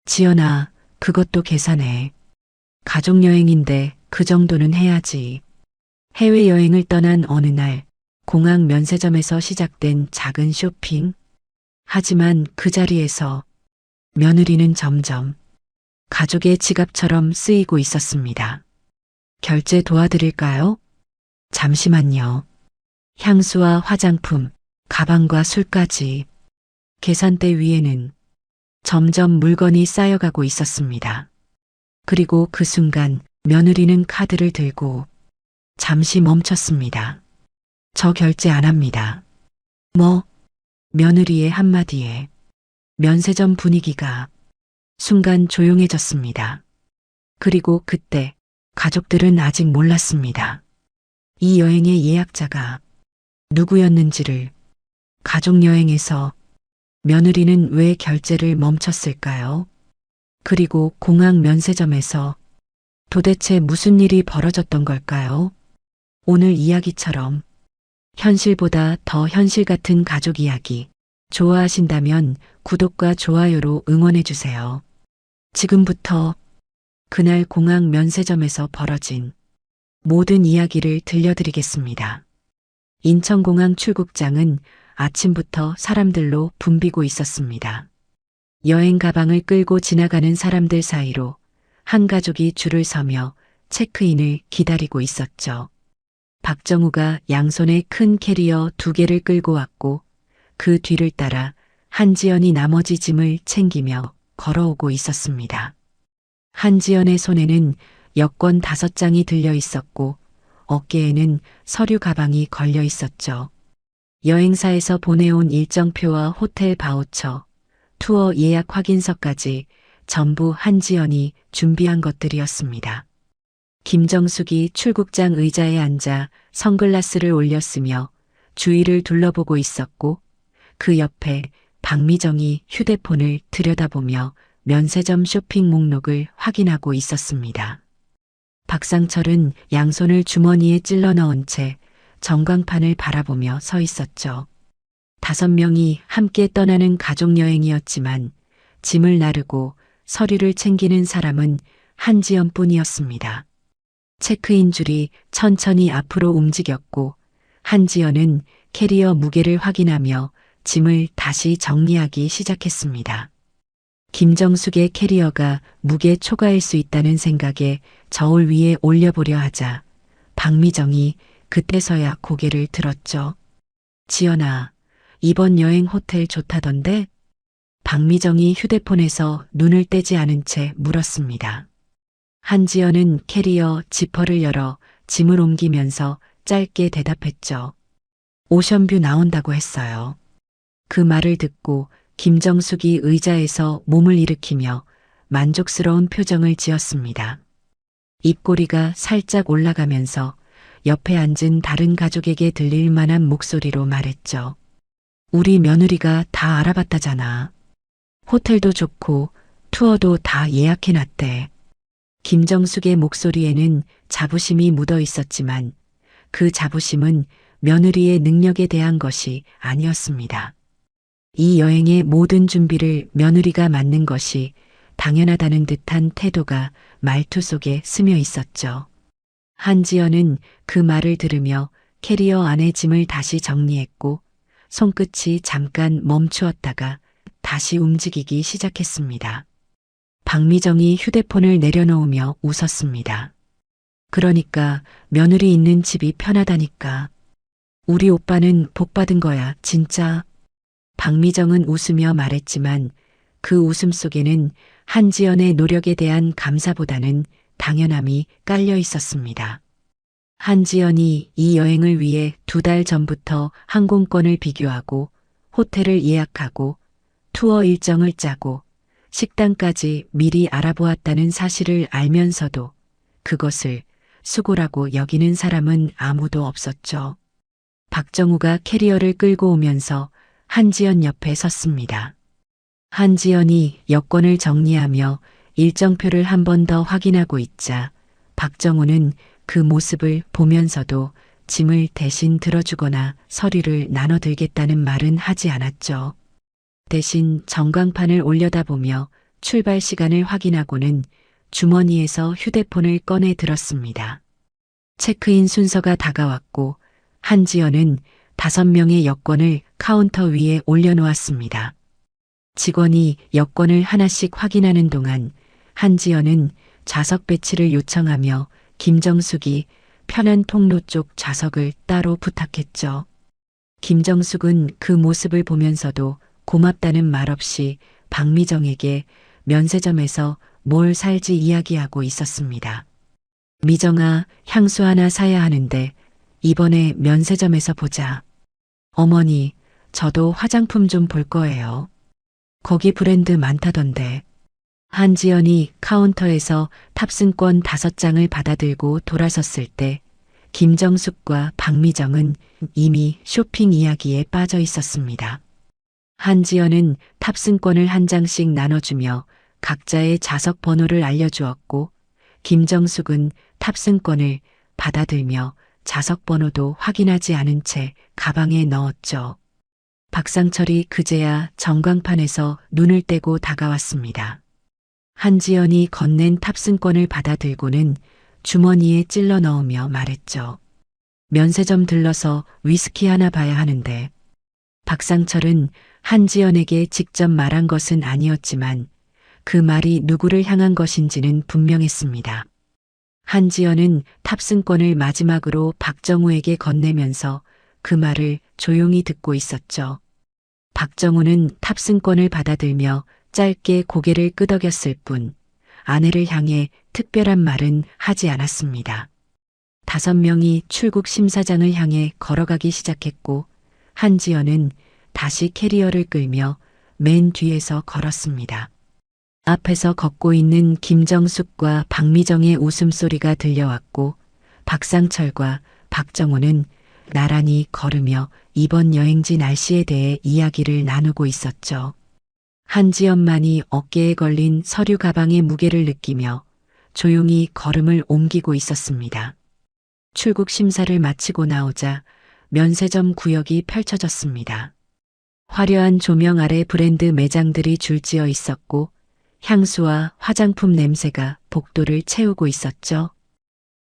지연아, 그것도 계산해. 가족여행인데 그 정도는 해야지. 해외여행을 떠난 어느 날, 공항 면세점에서 시작된 작은 쇼핑. 하지만 그 자리에서 며느리는 점점 가족의 지갑처럼 쓰이고 있었습니다. 결제 도와드릴까요? 잠시만요. 향수와 화장품, 가방과 술까지. 계산대 위에는 점점 물건이 쌓여가고 있었습니다. 그리고 그 순간 며느리는 카드를 들고 잠시 멈췄습니다. 저 결제 안 합니다. 뭐? 며느리의 한마디에 면세점 분위기가 순간 조용해졌습니다. 그리고 그때 가족들은 아직 몰랐습니다. 이 여행의 예약자가 누구였는지를. 가족여행에서 며느리는 왜 결제를 멈췄을까요? 그리고 공항 면세점에서 도대체 무슨 일이 벌어졌던 걸까요? 오늘 이야기처럼 현실보다 더 현실 같은 가족 이야기 좋아하신다면 구독과 좋아요로 응원해주세요. 지금부터 그날 공항 면세점에서 벌어진 모든 이야기를 들려드리겠습니다. 인천공항 출국장은 아침부터 사람들로 붐비고 있었습니다. 여행 가방을 끌고 지나가는 사람들 사이로 한 가족이 줄을 서며 체크인을 기다리고 있었죠. 박정우가 양손에 큰 캐리어 2개를 끌고 왔고 그 뒤를 따라 한지연이 나머지 짐을 챙기며 걸어오고 있었습니다. 한지연의 손에는 여권 5장이 들려 있었고 어깨에는 서류 가방이 걸려 있었죠. 여행사에서 보내온 일정표와 호텔 바우처, 투어 예약 확인서까지 전부 한지연이 준비한 것들이었습니다. 김정숙이 출국장 의자에 앉아 선글라스를 올렸으며 주위를 둘러보고 있었고 그 옆에 박미정이 휴대폰을 들여다보며 면세점 쇼핑 목록을 확인하고 있었습니다. 박상철은 양손을 주머니에 찔러 넣은 채 전광판을 바라보며 서 있었죠. 5명이 함께 떠나는 가족여행이었지만 짐을 나르고 서류를 챙기는 사람은 한지연뿐이었습니다. 체크인 줄이 천천히 앞으로 움직였고 한지연은 캐리어 무게를 확인하며 짐을 다시 정리하기 시작했습니다. 김정숙의 캐리어가 무게 초과일 수 있다는 생각에 저울 위에 올려보려 하자 박미정이 그때서야 고개를 들었죠. 지연아, 이번 여행 호텔 좋다던데? 박미정이 휴대폰에서 눈을 떼지 않은 채 물었습니다. 한지연은 캐리어 지퍼를 열어 짐을 옮기면서 짧게 대답했죠. 오션뷰 나온다고 했어요. 그 말을 듣고 김정숙이 의자에서 몸을 일으키며 만족스러운 표정을 지었습니다. 입꼬리가 살짝 올라가면서 옆에 앉은 다른 가족에게 들릴 만한 목소리로 말했죠. 우리 며느리가 다 알아봤다잖아. 호텔도 좋고 투어도 다 예약해놨대. 김정숙의 목소리에는 자부심이 묻어 있었지만 그 자부심은 며느리의 능력에 대한 것이 아니었습니다. 이 여행의 모든 준비를 며느리가 맡는 것이 당연하다는 듯한 태도가 말투 속에 스며 있었죠. 한지연은 그 말을 들으며 캐리어 안에 짐을 다시 정리했고 손끝이 잠깐 멈추었다가 다시 움직이기 시작했습니다. 박미정이 휴대폰을 내려놓으며 웃었습니다. 그러니까 며느리 있는 집이 편하다니까. 우리 오빠는 복 받은 거야, 진짜. 박미정은 웃으며 말했지만 그 웃음 속에는 한지연의 노력에 대한 감사보다는 당연함이 깔려 있었습니다. 한지연이 이 여행을 위해 2달 전부터 항공권을 비교하고 호텔을 예약하고 투어 일정을 짜고 식당까지 미리 알아보았다는 사실을 알면서도 그것을 수고라고 여기는 사람은 아무도 없었죠. 박정우가 캐리어를 끌고 오면서 한지연 옆에 섰습니다. 한지연이 여권을 정리하며 일정표를 한 번 더 확인하고 있자 박정우는 그 모습을 보면서도 짐을 대신 들어주거나 서류를 나눠들겠다는 말은 하지 않았죠. 대신 전광판을 올려다보며 출발 시간을 확인하고는 주머니에서 휴대폰을 꺼내 들었습니다. 체크인 순서가 다가왔고 한지연은 5명의 여권을 카운터 위에 올려놓았습니다. 직원이 여권을 하나씩 확인하는 동안 한지연은 좌석 배치를 요청하며 김정숙이 편한 통로 쪽 좌석을 따로 부탁했죠. 김정숙은 그 모습을 보면서도 고맙다는 말 없이 박미정에게 면세점에서 뭘 살지 이야기하고 있었습니다. 미정아, 향수 하나 사야 하는데 이번에 면세점에서 보자. 어머니, 저도 화장품 좀 볼 거예요. 거기 브랜드 많다던데. 한지연이 카운터에서 탑승권 5장을 받아들고 돌아섰을 때 김정숙과 박미정은 이미 쇼핑 이야기에 빠져 있었습니다. 한지연은 탑승권을 한 장씩 나눠주며 각자의 좌석 번호를 알려주었고 김정숙은 탑승권을 받아들며 좌석 번호도 확인하지 않은 채 가방에 넣었죠. 박상철이 그제야 전광판에서 눈을 떼고 다가왔습니다. 한지연이 건넨 탑승권을 받아들고는 주머니에 찔러 넣으며 말했죠. 면세점 들러서 위스키 하나 봐야 하는데. 박상철은 한지연에게 직접 말한 것은 아니었지만 그 말이 누구를 향한 것인지는 분명했습니다. 한지연은 탑승권을 마지막으로 박정우에게 건네면서 그 말을 조용히 듣고 있었죠. 박정우는 탑승권을 받아들며 짧게 고개를 끄덕였을 뿐 아내를 향해 특별한 말은 하지 않았습니다. 5명이 출국 심사장을 향해 걸어가기 시작했고 한지연은 다시 캐리어를 끌며 맨 뒤에서 걸었습니다. 앞에서 걷고 있는 김정숙과 박미정의 웃음소리가 들려왔고 박상철과 박정우는 나란히 걸으며 이번 여행지 날씨에 대해 이야기를 나누고 있었죠. 한지연만이 어깨에 걸린 서류 가방의 무게를 느끼며 조용히 걸음을 옮기고 있었습니다. 출국 심사를 마치고 나오자 면세점 구역이 펼쳐졌습니다. 화려한 조명 아래 브랜드 매장들이 줄지어 있었고 향수와 화장품 냄새가 복도를 채우고 있었죠.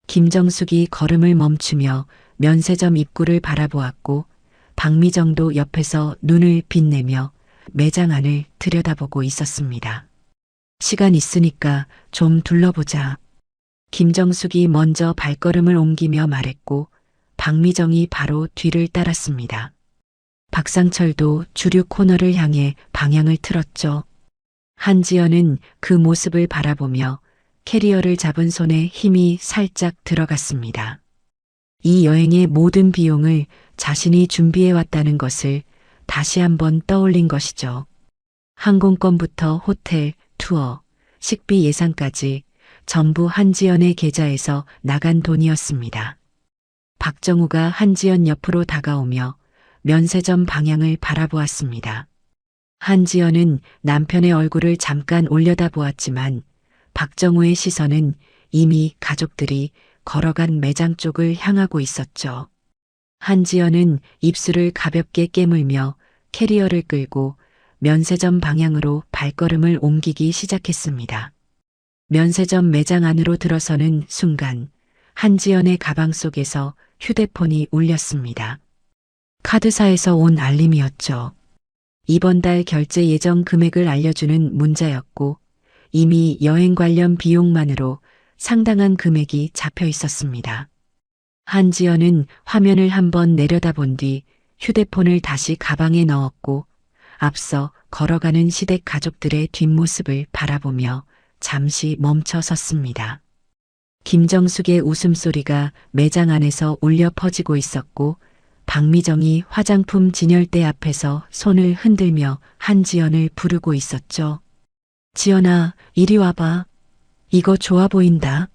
김정숙이 걸음을 멈추며 면세점 입구를 바라보았고 박미정도 옆에서 눈을 빛내며 매장 안을 들여다보고 있었습니다. 시간 있으니까 좀 둘러보자. 김정숙이 먼저 발걸음을 옮기며 말했고 박미정이 바로 뒤를 따랐습니다. 박상철도 주류 코너를 향해 방향을 틀었죠. 한지연은 그 모습을 바라보며 캐리어를 잡은 손에 힘이 살짝 들어갔습니다. 이 여행의 모든 비용을 자신이 준비해왔다는 것을 다시 한번 떠올린 것이죠. 항공권부터 호텔, 투어, 식비 예산까지 전부 한지연의 계좌에서 나간 돈이었습니다. 박정우가 한지연 옆으로 다가오며 면세점 방향을 바라보았습니다. 한지연은 남편의 얼굴을 잠깐 올려다보았지만 박정우의 시선은 이미 가족들이 걸어간 매장 쪽을 향하고 있었죠. 한지연은 입술을 가볍게 깨물며 캐리어를 끌고 면세점 방향으로 발걸음을 옮기기 시작했습니다. 면세점 매장 안으로 들어서는 순간 한지연의 가방 속에서 휴대폰이 울렸습니다. 카드사에서 온 알림이었죠. 이번 달 결제 예정 금액을 알려주는 문자였고 이미 여행 관련 비용만으로 상당한 금액이 잡혀 있었습니다. 한지연은 화면을 한번 내려다본 뒤 휴대폰을 다시 가방에 넣었고 앞서 걸어가는 시댁 가족들의 뒷모습을 바라보며 잠시 멈춰 섰습니다. 김정숙의 웃음소리가 매장 안에서 울려 퍼지고 있었고 박미정이 화장품 진열대 앞에서 손을 흔들며 한지연을 부르고 있었죠. 지연아, 이리 와봐. 이거 좋아 보인다.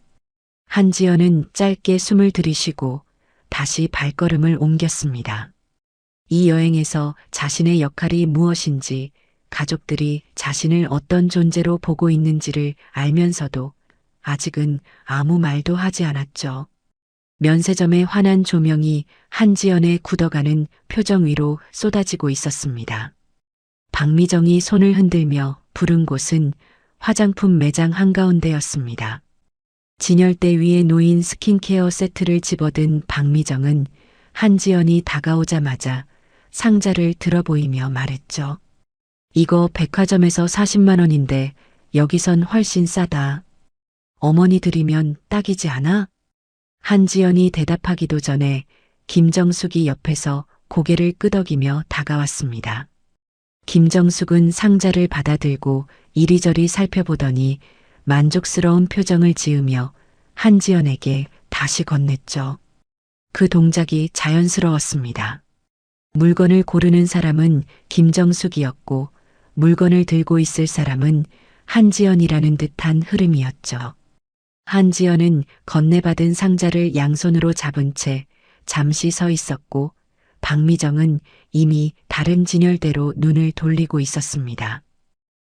한지연은 짧게 숨을 들이쉬고 다시 발걸음을 옮겼습니다. 이 여행에서 자신의 역할이 무엇인지 가족들이 자신을 어떤 존재로 보고 있는지를 알면서도 아직은 아무 말도 하지 않았죠. 면세점의 환한 조명이 한지연의 굳어가는 표정 위로 쏟아지고 있었습니다. 박미정이 손을 흔들며 부른 곳은 화장품 매장 한가운데였습니다. 진열대 위에 놓인 스킨케어 세트를 집어든 박미정은 한지연이 다가오자마자 상자를 들어보이며 말했죠. 이거 백화점에서 40만 원인데 여기선 훨씬 싸다. 어머니 드리면 딱이지 않아? 한지연이 대답하기도 전에 김정숙이 옆에서 고개를 끄덕이며 다가왔습니다. 김정숙은 상자를 받아들고 이리저리 살펴보더니 만족스러운 표정을 지으며 한지연에게 다시 건넸죠. 그 동작이 자연스러웠습니다. 물건을 고르는 사람은 김정숙이었고 물건을 들고 있을 사람은 한지연이라는 듯한 흐름이었죠. 한지연은 건네받은 상자를 양손으로 잡은 채 잠시 서 있었고 박미정은 이미 다른 진열대로 눈을 돌리고 있었습니다.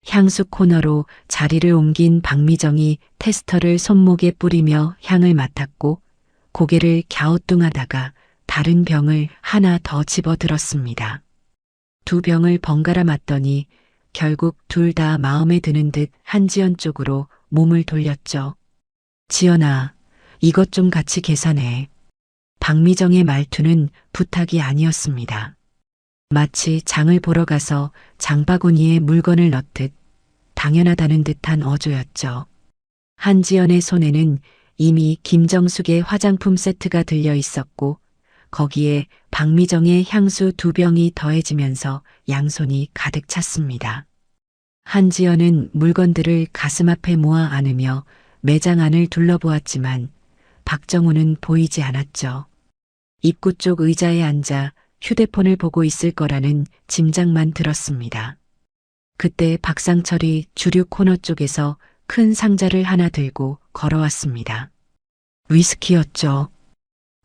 향수 코너로 자리를 옮긴 박미정이 테스터를 손목에 뿌리며 향을 맡았고 고개를 갸우뚱하다가 다른 병을 하나 더 집어들었습니다. 두 병을 번갈아 맞더니 결국 둘 다 마음에 드는 듯 한지연 쪽으로 몸을 돌렸죠. 지연아, 이것 좀 같이 계산해. 박미정의 말투는 부탁이 아니었습니다. 마치 장을 보러 가서 장바구니에 물건을 넣듯 당연하다는 듯한 어조였죠. 한지연의 손에는 이미 김정숙의 화장품 세트가 들려 있었고 거기에 박미정의 향수 2병이 더해지면서 양손이 가득 찼습니다. 한지연은 물건들을 가슴 앞에 모아 안으며 매장 안을 둘러보았지만 박정우는 보이지 않았죠. 입구 쪽 의자에 앉아 휴대폰을 보고 있을 거라는 짐작만 들었습니다. 그때 박상철이 주류 코너 쪽에서 큰 상자를 하나 들고 걸어왔습니다. 위스키였죠.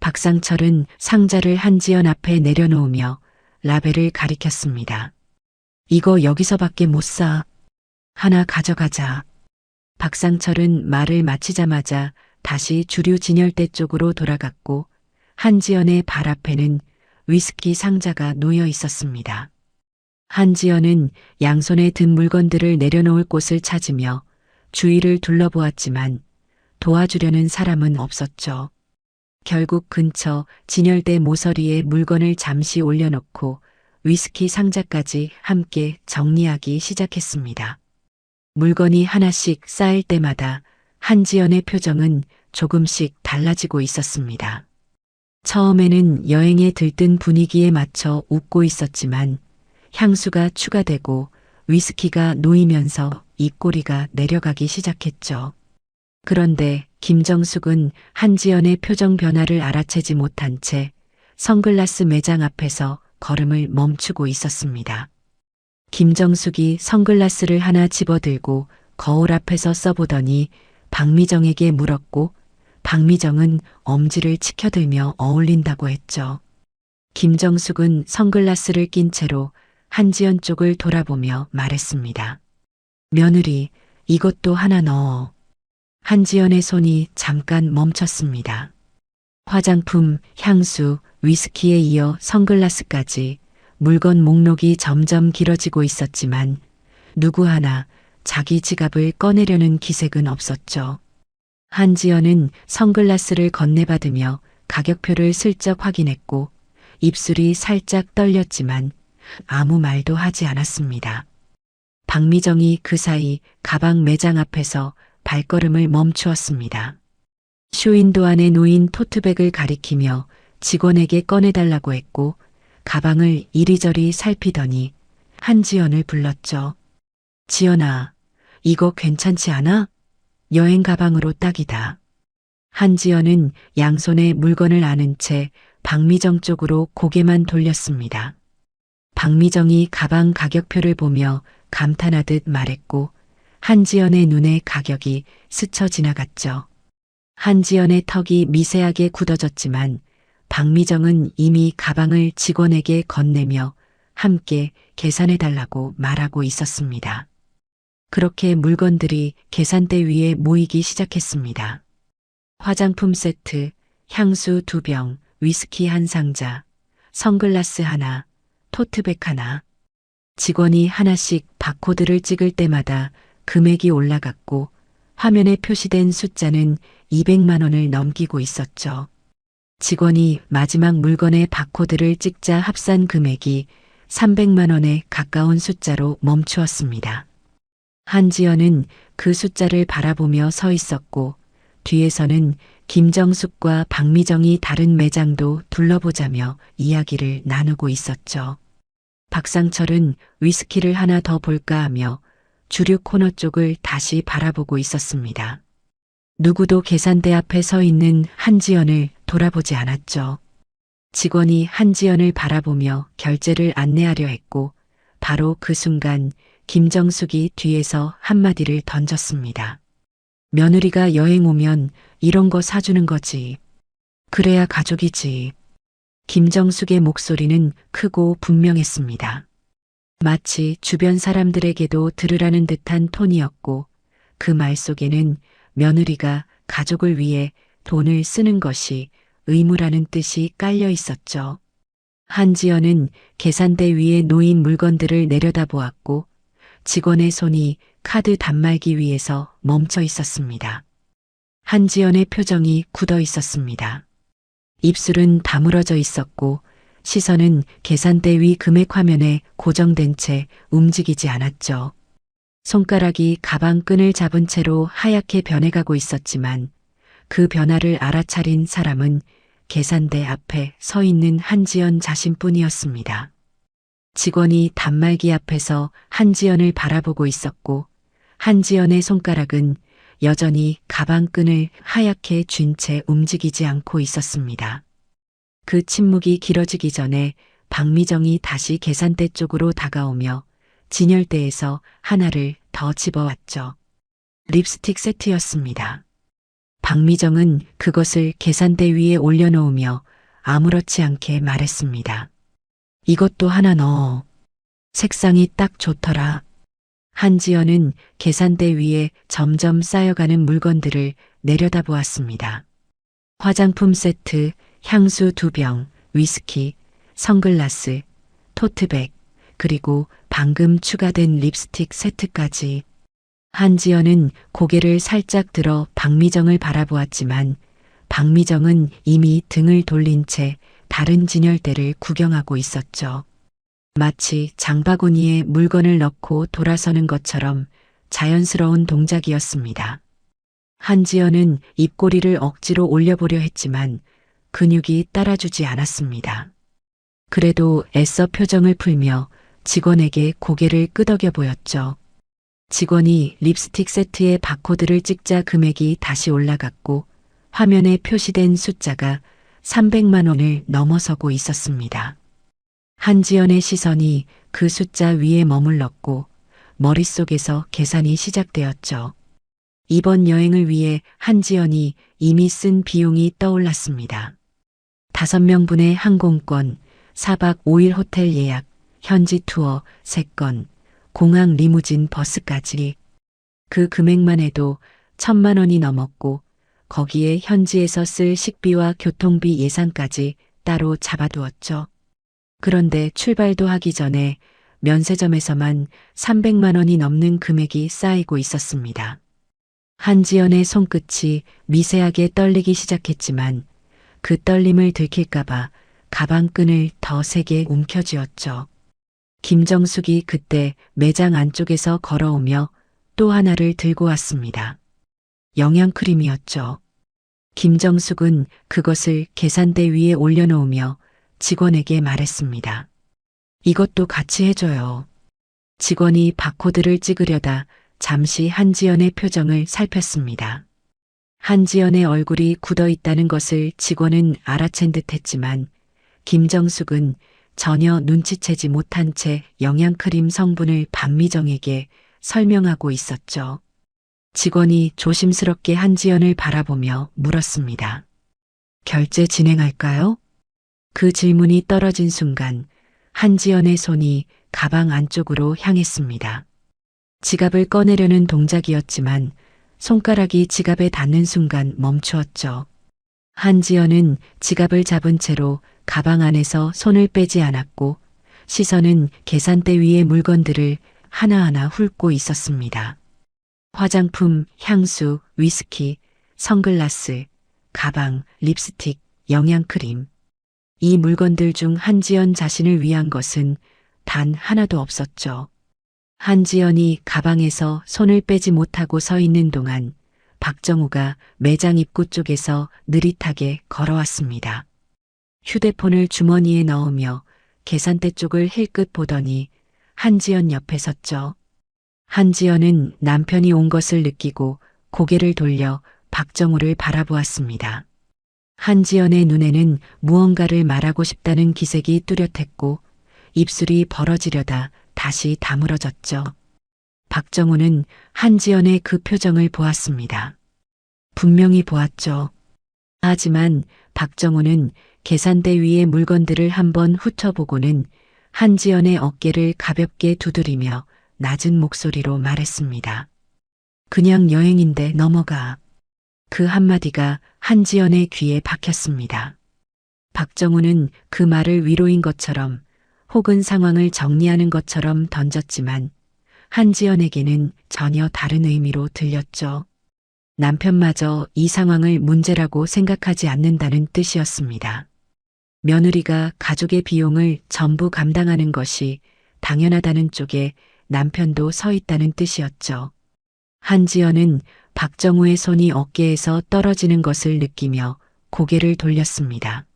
박상철은 상자를 한지연 앞에 내려놓으며 라벨을 가리켰습니다. 이거 여기서밖에 못 사. 하나 가져가자. 박상철은 말을 마치자마자 다시 주류 진열대 쪽으로 돌아갔고 한지연의 발 앞에는 위스키 상자가 놓여 있었습니다. 한지연은 양손에 든 물건들을 내려놓을 곳을 찾으며 주위를 둘러보았지만 도와주려는 사람은 없었죠. 결국 근처 진열대 모서리에 물건을 잠시 올려놓고 위스키 상자까지 함께 정리하기 시작했습니다. 물건이 하나씩 쌓일 때마다 한지연의 표정은 조금씩 달라지고 있었습니다. 처음에는 여행에 들뜬 분위기에 맞춰 웃고 있었지만 향수가 추가되고 위스키가 놓이면서 입꼬리가 내려가기 시작했죠. 그런데 김정숙은 한지연의 표정 변화를 알아채지 못한 채 선글라스 매장 앞에서 걸음을 멈추고 있었습니다. 김정숙이 선글라스를 하나 집어들고 거울 앞에서 써보더니 박미정에게 물었고 박미정은 엄지를 치켜들며 어울린다고 했죠. 김정숙은 선글라스를 낀 채로 한지연 쪽을 돌아보며 말했습니다. 며느리, 이것도 하나 넣어. 한지연의 손이 잠깐 멈췄습니다. 화장품, 향수, 위스키에 이어 선글라스까지 물건 목록이 점점 길어지고 있었지만 누구 하나 자기 지갑을 꺼내려는 기색은 없었죠. 한지연은 선글라스를 건네받으며 가격표를 슬쩍 확인했고 입술이 살짝 떨렸지만 아무 말도 하지 않았습니다. 박미정이 그 사이 가방 매장 앞에서 발걸음을 멈추었습니다. 쇼윈도 안에 놓인 토트백을 가리키며 직원에게 꺼내달라고 했고 가방을 이리저리 살피더니 한지연을 불렀죠. 지연아, 이거 괜찮지 않아? 여행 가방으로 딱이다. 한지연은 양손에 물건을 안은 채 박미정 쪽으로 고개만 돌렸습니다. 박미정이 가방 가격표를 보며 감탄하듯 말했고 한지연의 눈에 가격이 스쳐 지나갔죠. 한지연의 턱이 미세하게 굳어졌지만 박미정은 이미 가방을 직원에게 건네며 함께 계산해달라고 말하고 있었습니다. 그렇게 물건들이 계산대 위에 모이기 시작했습니다. 화장품 세트, 향수 2병, 위스키 한 상자, 선글라스 하나, 토트백 하나. 직원이 하나씩 바코드를 찍을 때마다 금액이 올라갔고 화면에 표시된 숫자는 200만 원을 넘기고 있었죠. 직원이 마지막 물건의 바코드를 찍자 합산 금액이 300만 원에 가까운 숫자로 멈추었습니다. 한지연은 그 숫자를 바라보며 서 있었고 뒤에서는 김정숙과 박미정이 다른 매장도 둘러보자며 이야기를 나누고 있었죠. 박상철은 위스키를 하나 더 볼까 하며 주류 코너 쪽을 다시 바라보고 있었습니다. 누구도 계산대 앞에 서 있는 한지연을 돌아보지 않았죠. 직원이 한지연을 바라보며 결제를 안내하려 했고 바로 그 순간 김정숙이 뒤에서 한마디를 던졌습니다. 며느리가 여행 오면 이런 거 사주는 거지. 그래야 가족이지. 김정숙의 목소리는 크고 분명했습니다. 마치 주변 사람들에게도 들으라는 듯한 톤이었고 그 말 속에는 며느리가 가족을 위해 돈을 쓰는 것이 의무라는 뜻이 깔려 있었죠. 한지연은 계산대 위에 놓인 물건들을 내려다보았고 직원의 손이 카드 단말기 위에서 멈춰 있었습니다. 한지연의 표정이 굳어 있었습니다. 입술은 다물어져 있었고 시선은 계산대 위 금액 화면에 고정된 채 움직이지 않았죠. 손가락이 가방 끈을 잡은 채로 하얗게 변해가고 있었지만 그 변화를 알아차린 사람은 계산대 앞에 서 있는 한지연 자신뿐이었습니다. 직원이 단말기 앞에서 한지연을 바라보고 있었고 한지연의 손가락은 여전히 가방 끈을 하얗게 쥔 채 움직이지 않고 있었습니다. 그 침묵이 길어지기 전에 박미정이 다시 계산대 쪽으로 다가오며 진열대에서 하나를 더 집어왔죠. 립스틱 세트였습니다. 박미정은 그것을 계산대 위에 올려놓으며 아무렇지 않게 말했습니다. 이것도 하나 넣어. 색상이 딱 좋더라. 한지연은 계산대 위에 점점 쌓여가는 물건들을 내려다보았습니다. 화장품 세트, 향수 2병, 위스키, 선글라스, 토트백, 그리고 방금 추가된 립스틱 세트까지. 한지연은 고개를 살짝 들어 박미정을 바라보았지만 박미정은 이미 등을 돌린 채 다른 진열대를 구경하고 있었죠. 마치 장바구니에 물건을 넣고 돌아서는 것처럼 자연스러운 동작이었습니다. 한지연은 입꼬리를 억지로 올려보려 했지만 근육이 따라주지 않았습니다. 그래도 애써 표정을 풀며 직원에게 고개를 끄덕여 보였죠. 직원이 립스틱 세트의 바코드를 찍자 금액이 다시 올라갔고 화면에 표시된 숫자가 300만 원을 넘어서고 있었습니다. 한지연의 시선이 그 숫자 위에 머물렀고 머릿속에서 계산이 시작되었죠. 이번 여행을 위해 한지연이 이미 쓴 비용이 떠올랐습니다. 5명분의 항공권, 4박 5일 호텔 예약, 현지 투어 3건, 공항 리무진 버스까지. 그 금액만 해도 1,000만 원이 넘었고 거기에 현지에서 쓸 식비와 교통비 예산까지 따로 잡아두었죠. 그런데 출발도 하기 전에 면세점에서만 300만 원이 넘는 금액이 쌓이고 있었습니다. 한지연의 손끝이 미세하게 떨리기 시작했지만 그 떨림을 들킬까봐 가방끈을 더 세게 움켜쥐었죠. 김정숙이 그때 매장 안쪽에서 걸어오며 또 하나를 들고 왔습니다. 영양크림이었죠. 김정숙은 그것을 계산대 위에 올려놓으며 직원에게 말했습니다. 이것도 같이 해줘요. 직원이 바코드를 찍으려다 잠시 한지연의 표정을 살폈습니다. 한지연의 얼굴이 굳어 있다는 것을 직원은 알아챈 듯 했지만 김정숙은 전혀 눈치채지 못한 채 영양크림 성분을 박미정에게 설명하고 있었죠. 직원이 조심스럽게 한지연을 바라보며 물었습니다. 결제 진행할까요? 그 질문이 떨어진 순간 한지연의 손이 가방 안쪽으로 향했습니다. 지갑을 꺼내려는 동작이었지만 손가락이 지갑에 닿는 순간 멈추었죠. 한지연은 지갑을 잡은 채로 가방 안에서 손을 빼지 않았고 시선은 계산대 위의 물건들을 하나하나 훑고 있었습니다. 화장품, 향수, 위스키, 선글라스, 가방, 립스틱, 영양크림. 이 물건들 중 한지연 자신을 위한 것은 단 하나도 없었죠. 한지연이 가방에서 손을 빼지 못하고 서 있는 동안 박정우가 매장 입구 쪽에서 느릿하게 걸어왔습니다. 휴대폰을 주머니에 넣으며 계산대 쪽을 힐끗 보더니 한지연 옆에 섰죠. 한지연은 남편이 온 것을 느끼고 고개를 돌려 박정우를 바라보았습니다. 한지연의 눈에는 무언가를 말하고 싶다는 기색이 뚜렷했고 입술이 벌어지려다 다시 다물어졌죠. 박정우는 한지연의 그 표정을 보았습니다. 분명히 보았죠. 하지만 박정우는 계산대 위의 물건들을 한번 훑어보고는 한지연의 어깨를 가볍게 두드리며 낮은 목소리로 말했습니다. 그냥 여행인데 넘어가. 그 한마디가 한지연의 귀에 박혔습니다. 박정우는 그 말을 위로인 것처럼 혹은 상황을 정리하는 것처럼 던졌지만 한지연에게는 전혀 다른 의미로 들렸죠. 남편마저 이 상황을 문제라고 생각하지 않는다는 뜻이었습니다. 며느리가 가족의 비용을 전부 감당하는 것이 당연하다는 쪽에 남편도 서 있다는 뜻이었죠. 한지연은 박정우의 손이 어깨에서 떨어지는 것을 느끼며 고개를 돌렸습니다.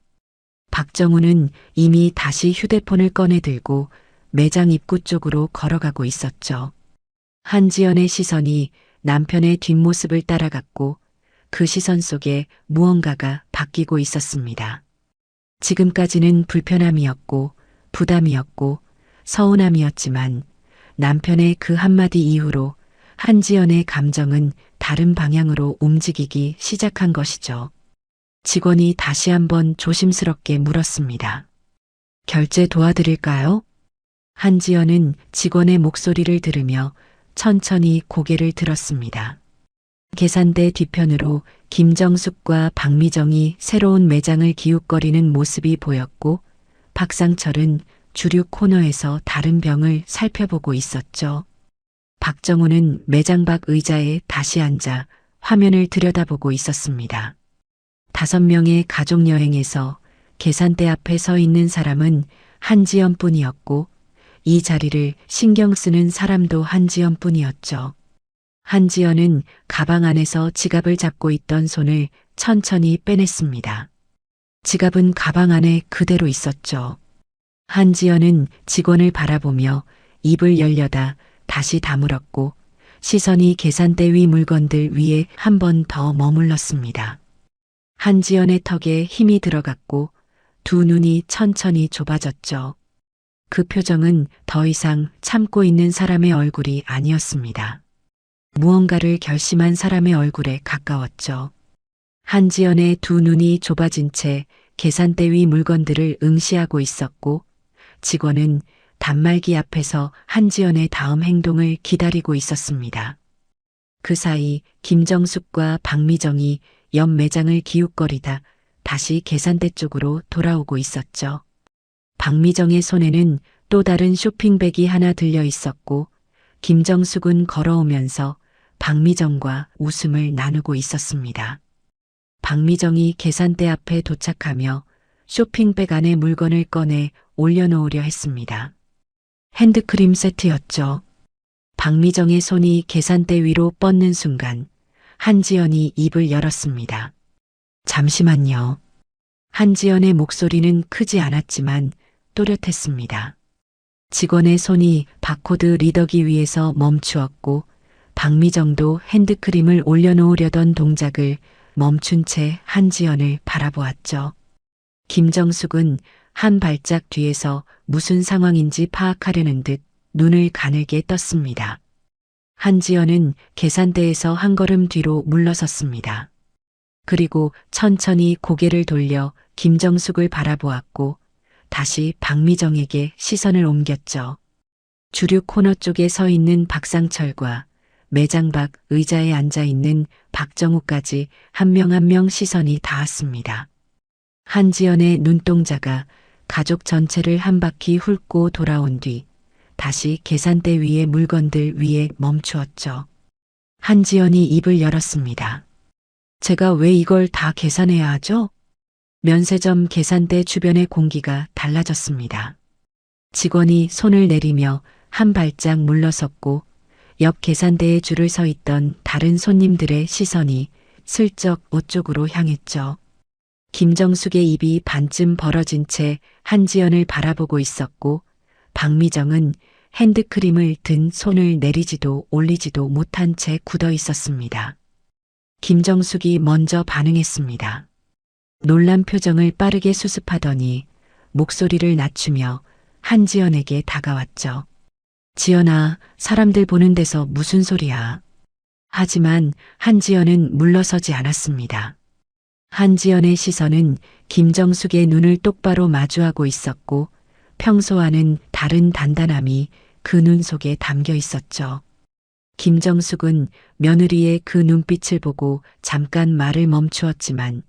박정우는 이미 다시 휴대폰을 꺼내 들고 매장 입구 쪽으로 걸어가고 있었죠. 한지연의 시선이 남편의 뒷모습을 따라갔고 그 시선 속에 무언가가 바뀌고 있었습니다. 지금까지는 불편함이었고 부담이었고 서운함이었지만 남편의 그 한마디 이후로 한지연의 감정은 다른 방향으로 움직이기 시작한 것이죠. 직원이 다시 한번 조심스럽게 물었습니다. 결제 도와드릴까요? 한지연은 직원의 목소리를 들으며 천천히 고개를 들었습니다. 계산대 뒤편으로 김정숙과 박미정이 새로운 매장을 기웃거리는 모습이 보였고 박상철은 주류 코너에서 다른 병을 살펴보고 있었죠. 박정우는 매장 밖 의자에 다시 앉아 화면을 들여다보고 있었습니다. 5명의 가족여행에서 계산대 앞에 서 있는 사람은 한지연뿐이었고 이 자리를 신경 쓰는 사람도 한지연뿐이었죠. 한지연은 가방 안에서 지갑을 잡고 있던 손을 천천히 빼냈습니다. 지갑은 가방 안에 그대로 있었죠. 한지연은 직원을 바라보며 입을 열려다 다시 다물었고 시선이 계산대 위 물건들 위에 한 번 더 머물렀습니다. 한지연의 턱에 힘이 들어갔고 두 눈이 천천히 좁아졌죠. 그 표정은 더 이상 참고 있는 사람의 얼굴이 아니었습니다. 무언가를 결심한 사람의 얼굴에 가까웠죠. 한지연의 두 눈이 좁아진 채 계산대 위 물건들을 응시하고 있었고 직원은 단말기 앞에서 한지연의 다음 행동을 기다리고 있었습니다. 그 사이 김정숙과 박미정이 옆 매장을 기웃거리다 다시 계산대 쪽으로 돌아오고 있었죠. 박미정의 손에는 또 다른 쇼핑백이 하나 들려 있었고 김정숙은 걸어오면서 박미정과 웃음을 나누고 있었습니다. 박미정이 계산대 앞에 도착하며 쇼핑백 안에 물건을 꺼내 올려놓으려 했습니다. 핸드크림 세트였죠. 박미정의 손이 계산대 위로 뻗는 순간 한지연이 입을 열었습니다. 잠시만요. 한지연의 목소리는 크지 않았지만 또렷했습니다. 직원의 손이 바코드 리더기 위에서 멈추었고 박미정도 핸드크림을 올려놓으려던 동작을 멈춘 채 한지연을 바라보았죠. 김정숙은 한 발짝 뒤에서 무슨 상황인지 파악하려는 듯 눈을 가늘게 떴습니다. 한지연은 계산대에서 한 걸음 뒤로 물러섰습니다. 그리고 천천히 고개를 돌려 김정숙을 바라보았고 다시 박미정에게 시선을 옮겼죠. 주류 코너 쪽에 서 있는 박상철과 매장 밖 의자에 앉아 있는 박정우까지 한 명 한 명 시선이 닿았습니다. 한지연의 눈동자가 가족 전체를 한 바퀴 훑고 돌아온 뒤 다시 계산대 위의 물건들 위에 멈추었죠. 한지연이 입을 열었습니다. 제가 왜 이걸 다 계산해야 하죠? 면세점 계산대 주변의 공기가 달라졌습니다. 직원이 손을 내리며 한 발짝 물러섰고 옆 계산대에 줄을 서 있던 다른 손님들의 시선이 슬쩍 옷쪽으로 향했죠. 김정숙의 입이 반쯤 벌어진 채 한지연을 바라보고 있었고 박미정은 핸드크림을 든 손을 내리지도 올리지도 못한 채 굳어 있었습니다. 김정숙이 먼저 반응했습니다. 놀란 표정을 빠르게 수습하더니 목소리를 낮추며 한지연에게 다가왔죠. 지연아, 사람들 보는 데서 무슨 소리야. 하지만 한지연은 물러서지 않았습니다. 한지연의 시선은 김정숙의 눈을 똑바로 마주하고 있었고 평소와는 다른 단단함이 그 눈 속에 담겨 있었죠. 김정숙은 며느리의 그 눈빛을 보고 잠깐 말을 멈추었지만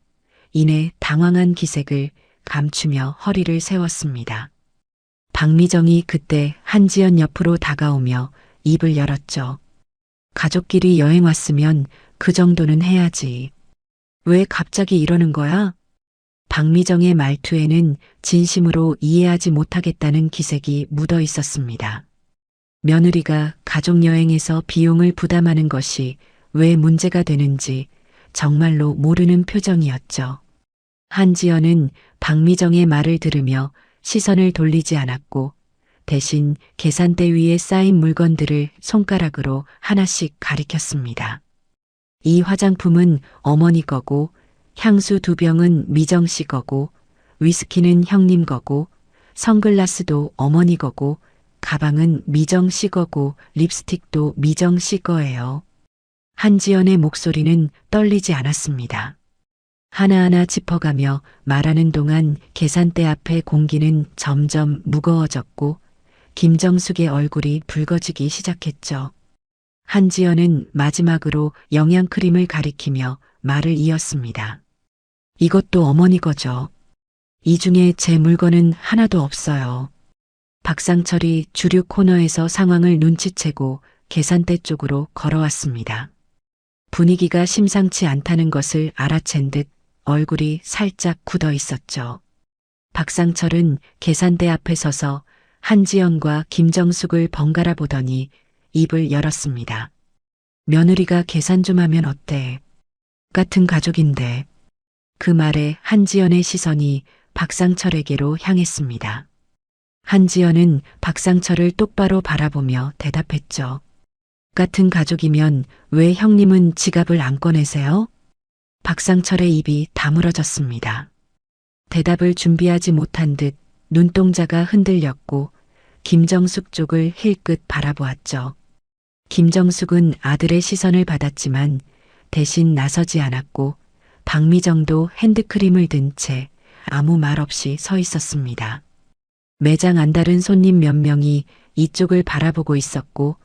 이내 당황한 기색을 감추며 허리를 세웠습니다. 박미정이 그때 한지연 옆으로 다가오며 입을 열었죠. 가족끼리 여행 왔으면 그 정도는 해야지. 왜 갑자기 이러는 거야? 박미정의 말투에는 진심으로 이해하지 못하겠다는 기색이 묻어 있었습니다. 며느리가 가족여행에서 비용을 부담하는 것이 왜 문제가 되는지 정말로 모르는 표정이었죠. 한지연은 박미정의 말을 들으며 시선을 돌리지 않았고 대신 계산대 위에 쌓인 물건들을 손가락으로 하나씩 가리켰습니다. 이 화장품은 어머니 거고 향수 2병은 미정 씨 거고 위스키는 형님 거고 선글라스도 어머니 거고 가방은 미정 씨 거고 립스틱도 미정 씨 거예요. 한지연의 목소리는 떨리지 않았습니다. 하나하나 짚어가며 말하는 동안 계산대 앞의 공기는 점점 무거워졌고 김정숙의 얼굴이 붉어지기 시작했죠. 한지연은 마지막으로 영양크림을 가리키며 말을 이었습니다. 이것도 어머니 거죠. 이 중에 제 물건은 하나도 없어요. 박상철이 주류 코너에서 상황을 눈치채고 계산대 쪽으로 걸어왔습니다. 분위기가 심상치 않다는 것을 알아챈 듯 얼굴이 살짝 굳어 있었죠. 박상철은 계산대 앞에 서서 한지연과 김정숙을 번갈아 보더니 입을 열었습니다. 며느리가 계산 좀 하면 어때? 같은 가족인데. 그 말에 한지연의 시선이 박상철에게로 향했습니다. 한지연은 박상철을 똑바로 바라보며 대답했죠. 같은 가족이면 왜 형님은 지갑을 안 꺼내세요? 박상철의 입이 다물어졌습니다. 대답을 준비하지 못한 듯 눈동자가 흔들렸고 김정숙 쪽을 힐끗 바라보았죠. 김정숙은 아들의 시선을 받았지만 대신 나서지 않았고 박미정도 핸드크림을 든 채 아무 말 없이 서 있었습니다. 매장 안다른 손님 몇 명이 이쪽을 바라보고 있었고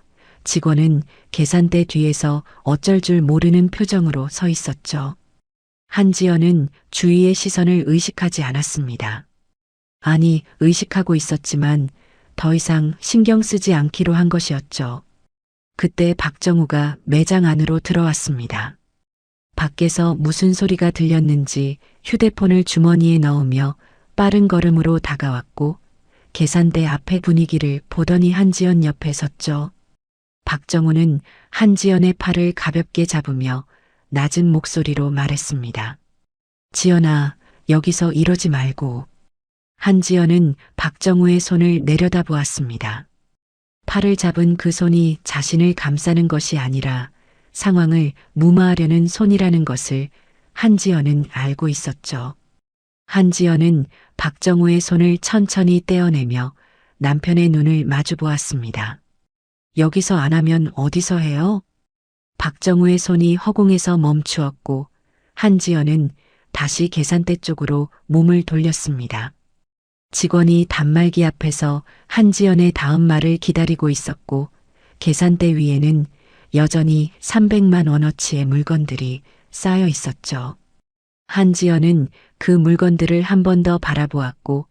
직원은 계산대 뒤에서 어쩔 줄 모르는 표정으로 서 있었죠. 한지연은 주위의 시선을 의식하지 않았습니다. 아니, 의식하고 있었지만 더 이상 신경 쓰지 않기로 한 것이었죠. 그때 박정우가 매장 안으로 들어왔습니다. 밖에서 무슨 소리가 들렸는지 휴대폰을 주머니에 넣으며 빠른 걸음으로 다가왔고 계산대 앞의 분위기를 보더니 한지연 옆에 섰죠. 박정우는 한지연의 팔을 가볍게 잡으며 낮은 목소리로 말했습니다. 지연아, 여기서 이러지 말고. 한지연은 박정우의 손을 내려다보았습니다. 팔을 잡은 그 손이 자신을 감싸는 것이 아니라 상황을 무마하려는 손이라는 것을 한지연은 알고 있었죠. 한지연은 박정우의 손을 천천히 떼어내며 남편의 눈을 마주 보았습니다. 여기서 안 하면 어디서 해요? 박정우의 손이 허공에서 멈추었고 한지연은 다시 계산대 쪽으로 몸을 돌렸습니다. 직원이 단말기 앞에서 한지연의 다음 말을 기다리고 있었고 계산대 위에는 여전히 300만 원어치의 물건들이 쌓여 있었죠. 한지연은 그 물건들을 한 번 더 바라보았고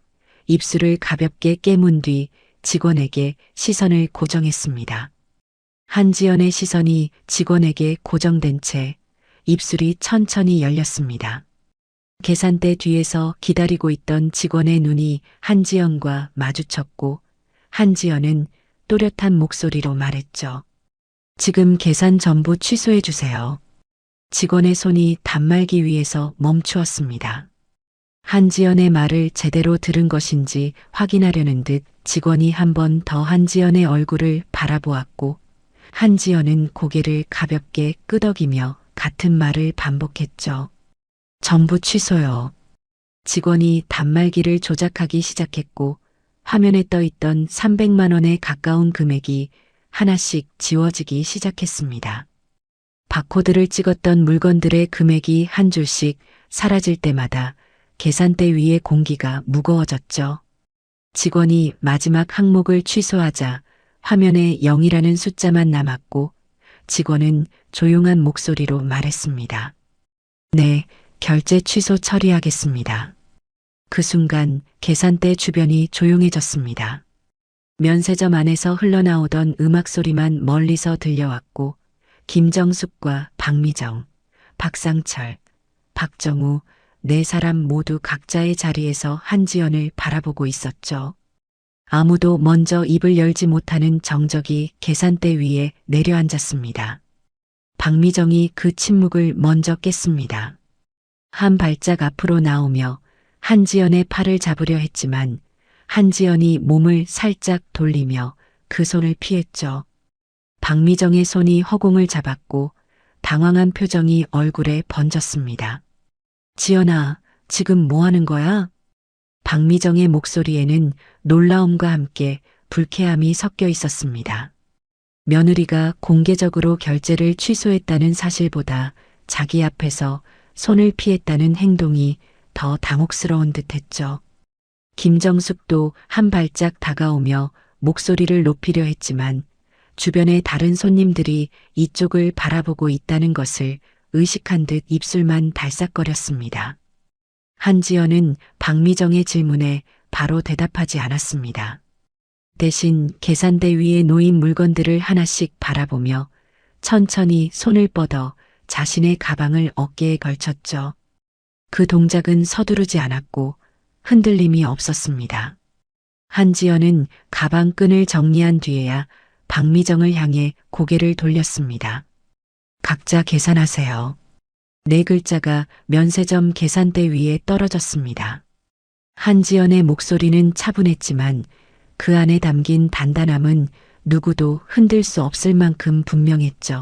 입술을 가볍게 깨문 뒤 직원에게 시선을 고정했습니다. 한지연의 시선이 직원에게 고정된 채 입술이 천천히 열렸습니다. 계산대 뒤에서 기다리고 있던 직원의 눈이 한지연과 마주쳤고 한지연은 또렷한 목소리로 말했죠. 지금 계산 전부 취소해 주세요. 직원의 손이 단말기 위에서 멈추었습니다. 한지연의 말을 제대로 들은 것인지 확인하려는 듯 직원이 한 번 더 한지연의 얼굴을 바라보았고 한지연은 고개를 가볍게 끄덕이며 같은 말을 반복했죠. 전부 취소요. 직원이 단말기를 조작하기 시작했고 화면에 떠 있던 300만 원에 가까운 금액이 하나씩 지워지기 시작했습니다. 바코드를 찍었던 물건들의 금액이 한 줄씩 사라질 때마다 계산대 위의 공기가 무거워졌죠. 직원이 마지막 항목을 취소하자 화면에 0이라는 숫자만 남았고 직원은 조용한 목소리로 말했습니다. 네, 결제 취소 처리하겠습니다. 그 순간 계산대 주변이 조용해졌습니다. 면세점 안에서 흘러나오던 음악 소리만 멀리서 들려왔고 김정숙과 박미정, 박상철, 박정우 네 사람 모두 각자의 자리에서 한지연을 바라보고 있었죠. 아무도 먼저 입을 열지 못하는 정적이 계산대 위에 내려앉았습니다. 박미정이 그 침묵을 먼저 깼습니다. 한 발짝 앞으로 나오며 한지연의 팔을 잡으려 했지만 한지연이 몸을 살짝 돌리며 그 손을 피했죠. 박미정의 손이 허공을 잡았고 당황한 표정이 얼굴에 번졌습니다. 지연아, 지금 뭐 하는 거야? 박미정의 목소리에는 놀라움과 함께 불쾌함이 섞여 있었습니다. 며느리가 공개적으로 결제를 취소했다는 사실보다 자기 앞에서 손을 피했다는 행동이 더 당혹스러운 듯했죠. 김정숙도 한 발짝 다가오며 목소리를 높이려 했지만 주변의 다른 손님들이 이쪽을 바라보고 있다는 것을 의식한 듯 입술만 달싹거렸습니다. 한지연은 박미정의 질문에 바로 대답하지 않았습니다. 대신 계산대 위에 놓인 물건들을 하나씩 바라보며 천천히 손을 뻗어 자신의 가방을 어깨에 걸쳤죠. 그 동작은 서두르지 않았고 흔들림이 없었습니다. 한지연은 가방 끈을 정리한 뒤에야 박미정을 향해 고개를 돌렸습니다. 각자 계산하세요. 네 글자가 면세점 계산대 위에 떨어졌습니다. 한지연의 목소리는 차분했지만 그 안에 담긴 단단함은 누구도 흔들 수 없을 만큼 분명했죠.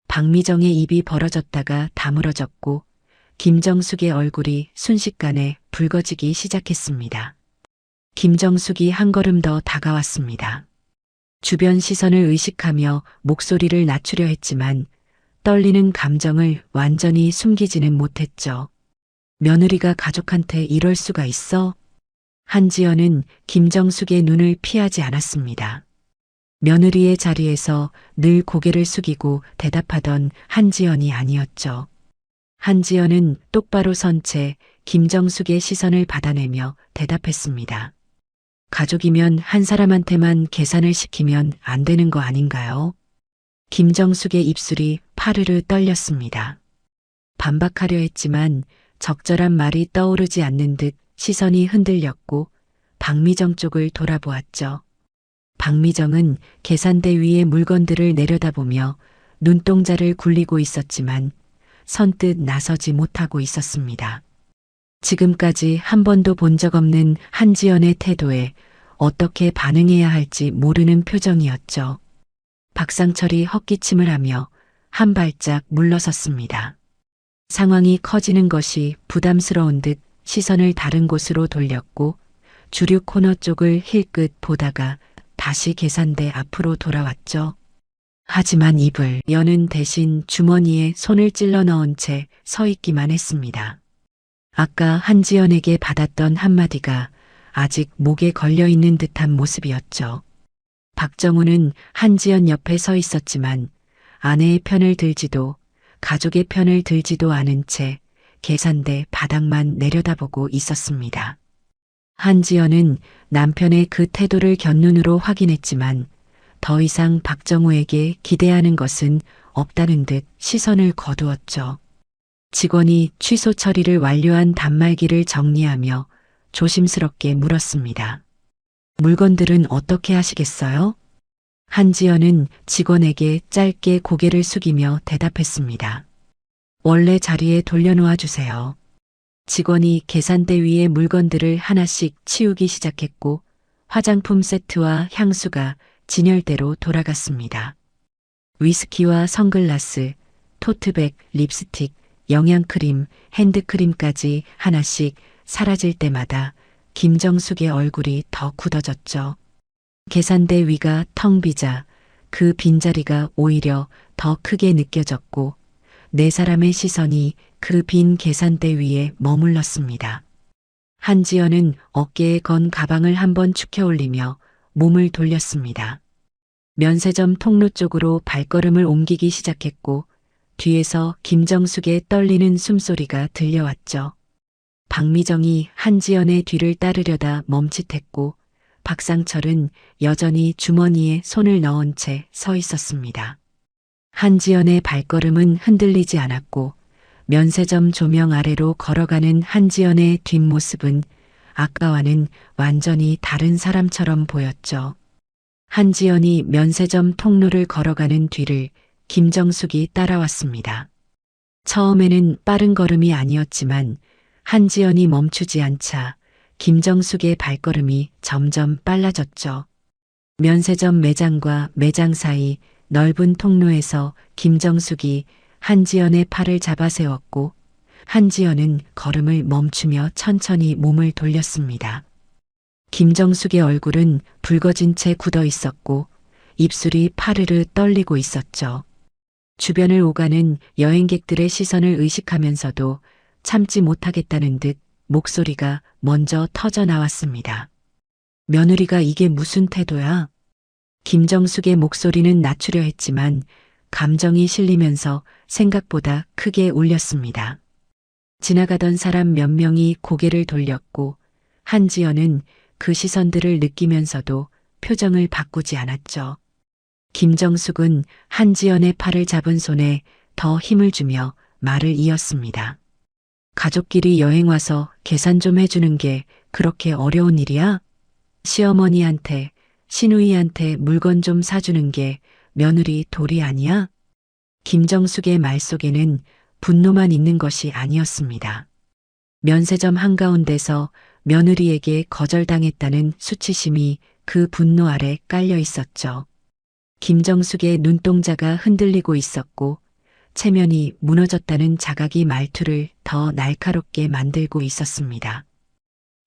박미정의 입이 벌어졌다가 다물어졌고 김정숙의 얼굴이 순식간에 붉어지기 시작했습니다. 김정숙이 한 걸음 더 다가왔습니다. 주변 시선을 의식하며 목소리를 낮추려 했지만 떨리는 감정을 완전히 숨기지는 못했죠. 며느리가 가족한테 이럴 수가 있어? 한지연은 김정숙의 눈을 피하지 않았습니다. 며느리의 자리에서 늘 고개를 숙이고 대답하던 한지연이 아니었죠. 한지연은 똑바로 선 채 김정숙의 시선을 받아내며 대답했습니다. 가족이면 한 사람한테만 계산을 시키면 안 되는 거 아닌가요? 김정숙의 입술이 파르르 떨렸습니다. 반박하려 했지만 적절한 말이 떠오르지 않는 듯 시선이 흔들렸고 박미정 쪽을 돌아보았죠. 박미정은 계산대 위의 물건들을 내려다보며 눈동자를 굴리고 있었지만 선뜻 나서지 못하고 있었습니다. 지금까지 한 번도 본 적 없는 한지연의 태도에 어떻게 반응해야 할지 모르는 표정이었죠. 박상철이 헛기침을 하며 한 발짝 물러섰습니다. 상황이 커지는 것이 부담스러운 듯 시선을 다른 곳으로 돌렸고 주류 코너 쪽을 힐끗 보다가 다시 계산대 앞으로 돌아왔죠. 하지만 입을 여는 대신 주머니에 손을 찔러 넣은 채 서 있기만 했습니다. 아까 한지연에게 받았던 한마디가 아직 목에 걸려 있는 듯한 모습이었죠. 박정우는 한지연 옆에 서 있었지만 아내의 편을 들지도 가족의 편을 들지도 않은 채 계산대 바닥만 내려다보고 있었습니다. 한지연은 남편의 그 태도를 곁눈으로 확인했지만 더 이상 박정우에게 기대하는 것은 없다는 듯 시선을 거두었죠. 직원이 취소 처리를 완료한 단말기를 정리하며 조심스럽게 물었습니다. 물건들은 어떻게 하시겠어요? 한지연은 직원에게 짧게 고개를 숙이며 대답했습니다. 원래 자리에 돌려놓아 주세요. 직원이 계산대 위에 물건들을 하나씩 치우기 시작했고 화장품 세트와 향수가 진열대로 돌아갔습니다. 위스키와 선글라스, 토트백, 립스틱, 영양크림, 핸드크림까지 하나씩 사라질 때마다 김정숙의 얼굴이 더 굳어졌죠. 계산대 위가 텅 비자 그 빈자리가 오히려 더 크게 느껴졌고 네 사람의 시선이 그 빈 계산대 위에 머물렀습니다. 한지연은 어깨에 건 가방을 한번 축혀 올리며 몸을 돌렸습니다. 면세점 통로 쪽으로 발걸음을 옮기기 시작했고 뒤에서 김정숙의 떨리는 숨소리가 들려왔죠. 박미정이 한지연의 뒤를 따르려다 멈칫했고 박상철은 여전히 주머니에 손을 넣은 채 서 있었습니다. 한지연의 발걸음은 흔들리지 않았고 면세점 조명 아래로 걸어가는 한지연의 뒷모습은 아까와는 완전히 다른 사람처럼 보였죠. 한지연이 면세점 통로를 걸어가는 뒤를 김정숙이 따라왔습니다. 처음에는 빠른 걸음이 아니었지만 한지연이 멈추지 않자 김정숙의 발걸음이 점점 빨라졌죠. 면세점 매장과 매장 사이 넓은 통로에서 김정숙이 한지연의 팔을 잡아 세웠고 한지연은 걸음을 멈추며 천천히 몸을 돌렸습니다. 김정숙의 얼굴은 붉어진 채 굳어 있었고 입술이 파르르 떨리고 있었죠. 주변을 오가는 여행객들의 시선을 의식하면서도 참지 못하겠다는 듯 목소리가 먼저 터져 나왔습니다. 며느리가 이게 무슨 태도야? 김정숙의 목소리는 낮추려 했지만 감정이 실리면서 생각보다 크게 울렸습니다. 지나가던 사람 몇 명이 고개를 돌렸고 한지연은 그 시선들을 느끼면서도 표정을 바꾸지 않았죠. 김정숙은 한지연의 팔을 잡은 손에 더 힘을 주며 말을 이었습니다. 가족끼리 여행 와서 계산 좀 해주는 게 그렇게 어려운 일이야? 시어머니한테, 시누이한테 물건 좀 사주는 게 며느리 도리 아니야? 김정숙의 말 속에는 분노만 있는 것이 아니었습니다. 면세점 한가운데서 며느리에게 거절당했다는 수치심이 그 분노 아래 깔려 있었죠. 김정숙의 눈동자가 흔들리고 있었고 체면이 무너졌다는 자각이 말투를 더 날카롭게 만들고 있었습니다.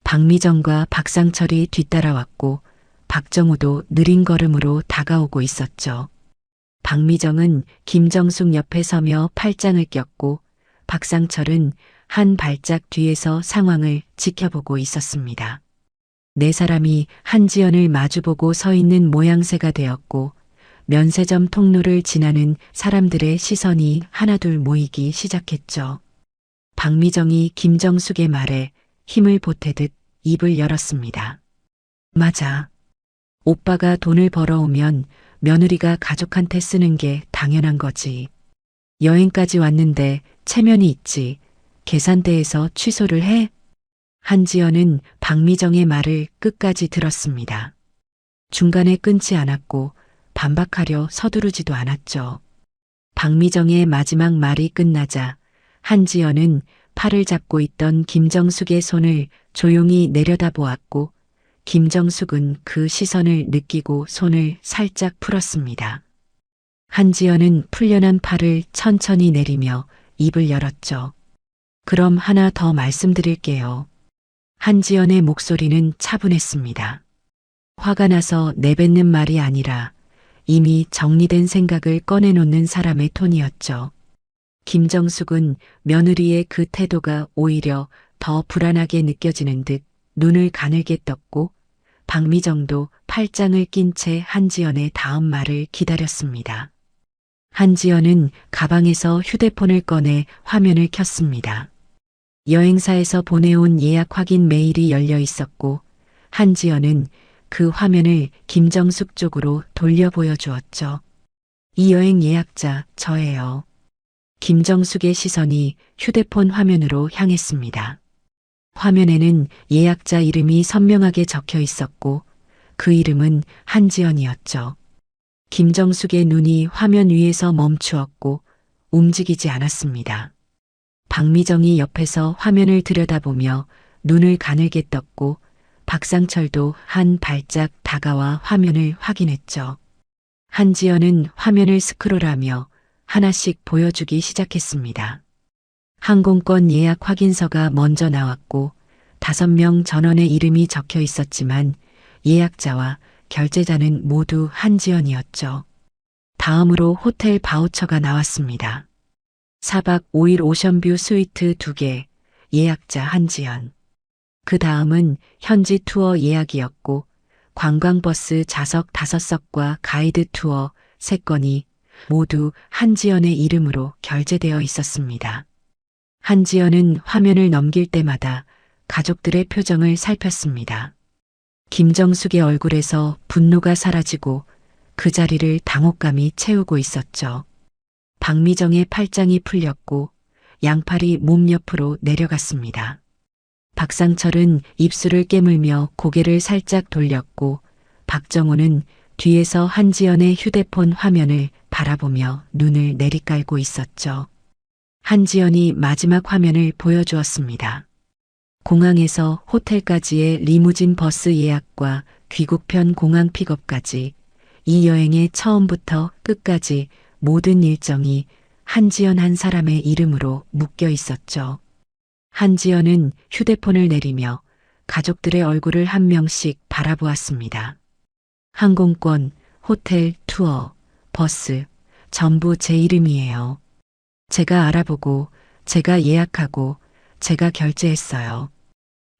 박미정과 박상철이 뒤따라왔고 박정우도 느린 걸음으로 다가오고 있었죠. 박미정은 김정숙 옆에 서며 팔짱을 꼈고 박상철은 한 발짝 뒤에서 상황을 지켜보고 있었습니다. 네 사람이 한지연을 마주보고 서 있는 모양새가 되었고 면세점 통로를 지나는 사람들의 시선이 하나둘 모이기 시작했죠. 박미정이 김정숙의 말에 힘을 보태듯 입을 열었습니다. 맞아. 오빠가 돈을 벌어오면 며느리가 가족한테 쓰는 게 당연한 거지. 여행까지 왔는데 체면이 있지. 계산대에서 취소를 해? 한지연은 박미정의 말을 끝까지 들었습니다. 중간에 끊지 않았고 반박하려 서두르지도 않았죠. 박미정의 마지막 말이 끝나자 한지연은 팔을 잡고 있던 김정숙의 손을 조용히 내려다보았고 김정숙은 그 시선을 느끼고 손을 살짝 풀었습니다. 한지연은 풀려난 팔을 천천히 내리며 입을 열었죠. 그럼 하나 더 말씀드릴게요. 한지연의 목소리는 차분했습니다. 화가 나서 내뱉는 말이 아니라 이미 정리된 생각을 꺼내놓는 사람의 톤이었죠. 김정숙은 며느리의 그 태도가 오히려 더 불안하게 느껴지는 듯 눈을 가늘게 떴고 박미정도 팔짱을 낀 채 한지연의 다음 말을 기다렸습니다. 한지연은 가방에서 휴대폰을 꺼내 화면을 켰습니다. 여행사에서 보내온 예약 확인 메일이 열려 있었고 한지연은 그 화면을 김정숙 쪽으로 돌려 보여주었죠. 이 여행 예약자 저예요. 김정숙의 시선이 휴대폰 화면으로 향했습니다. 화면에는 예약자 이름이 선명하게 적혀 있었고 그 이름은 한지연이었죠. 김정숙의 눈이 화면 위에서 멈추었고 움직이지 않았습니다. 박미정이 옆에서 화면을 들여다보며 눈을 가늘게 떴고 박상철도 한 발짝 다가와 화면을 확인했죠. 한지연은 화면을 스크롤하며 하나씩 보여주기 시작했습니다. 항공권 예약 확인서가 먼저 나왔고 5명 전원의 이름이 적혀 있었지만 예약자와 결제자는 모두 한지연이었죠. 다음으로 호텔 바우처가 나왔습니다. 4박 5일 오션뷰 스위트 2개, 예약자 한지연. 그 다음은 현지 투어 예약이었고 관광버스 좌석 5석과 가이드 투어 3건이 모두 한지연의 이름으로 결제되어 있었습니다. 한지연은 화면을 넘길 때마다 가족들의 표정을 살폈습니다. 김정숙의 얼굴에서 분노가 사라지고 그 자리를 당혹감이 채우고 있었죠. 박미정의 팔짱이 풀렸고 양팔이 몸 옆으로 내려갔습니다. 박상철은 입술을 깨물며 고개를 살짝 돌렸고 박정호는 뒤에서 한지연의 휴대폰 화면을 바라보며 눈을 내리깔고 있었죠. 한지연이 마지막 화면을 보여주었습니다. 공항에서 호텔까지의 리무진 버스 예약과 귀국편 공항 픽업까지 이 여행의 처음부터 끝까지 모든 일정이 한지연 한 사람의 이름으로 묶여 있었죠. 한지연은 휴대폰을 내리며 가족들의 얼굴을 한 명씩 바라보았습니다. 항공권, 호텔, 투어, 버스, 전부 제 이름이에요. 제가 알아보고, 제가 예약하고, 제가 결제했어요.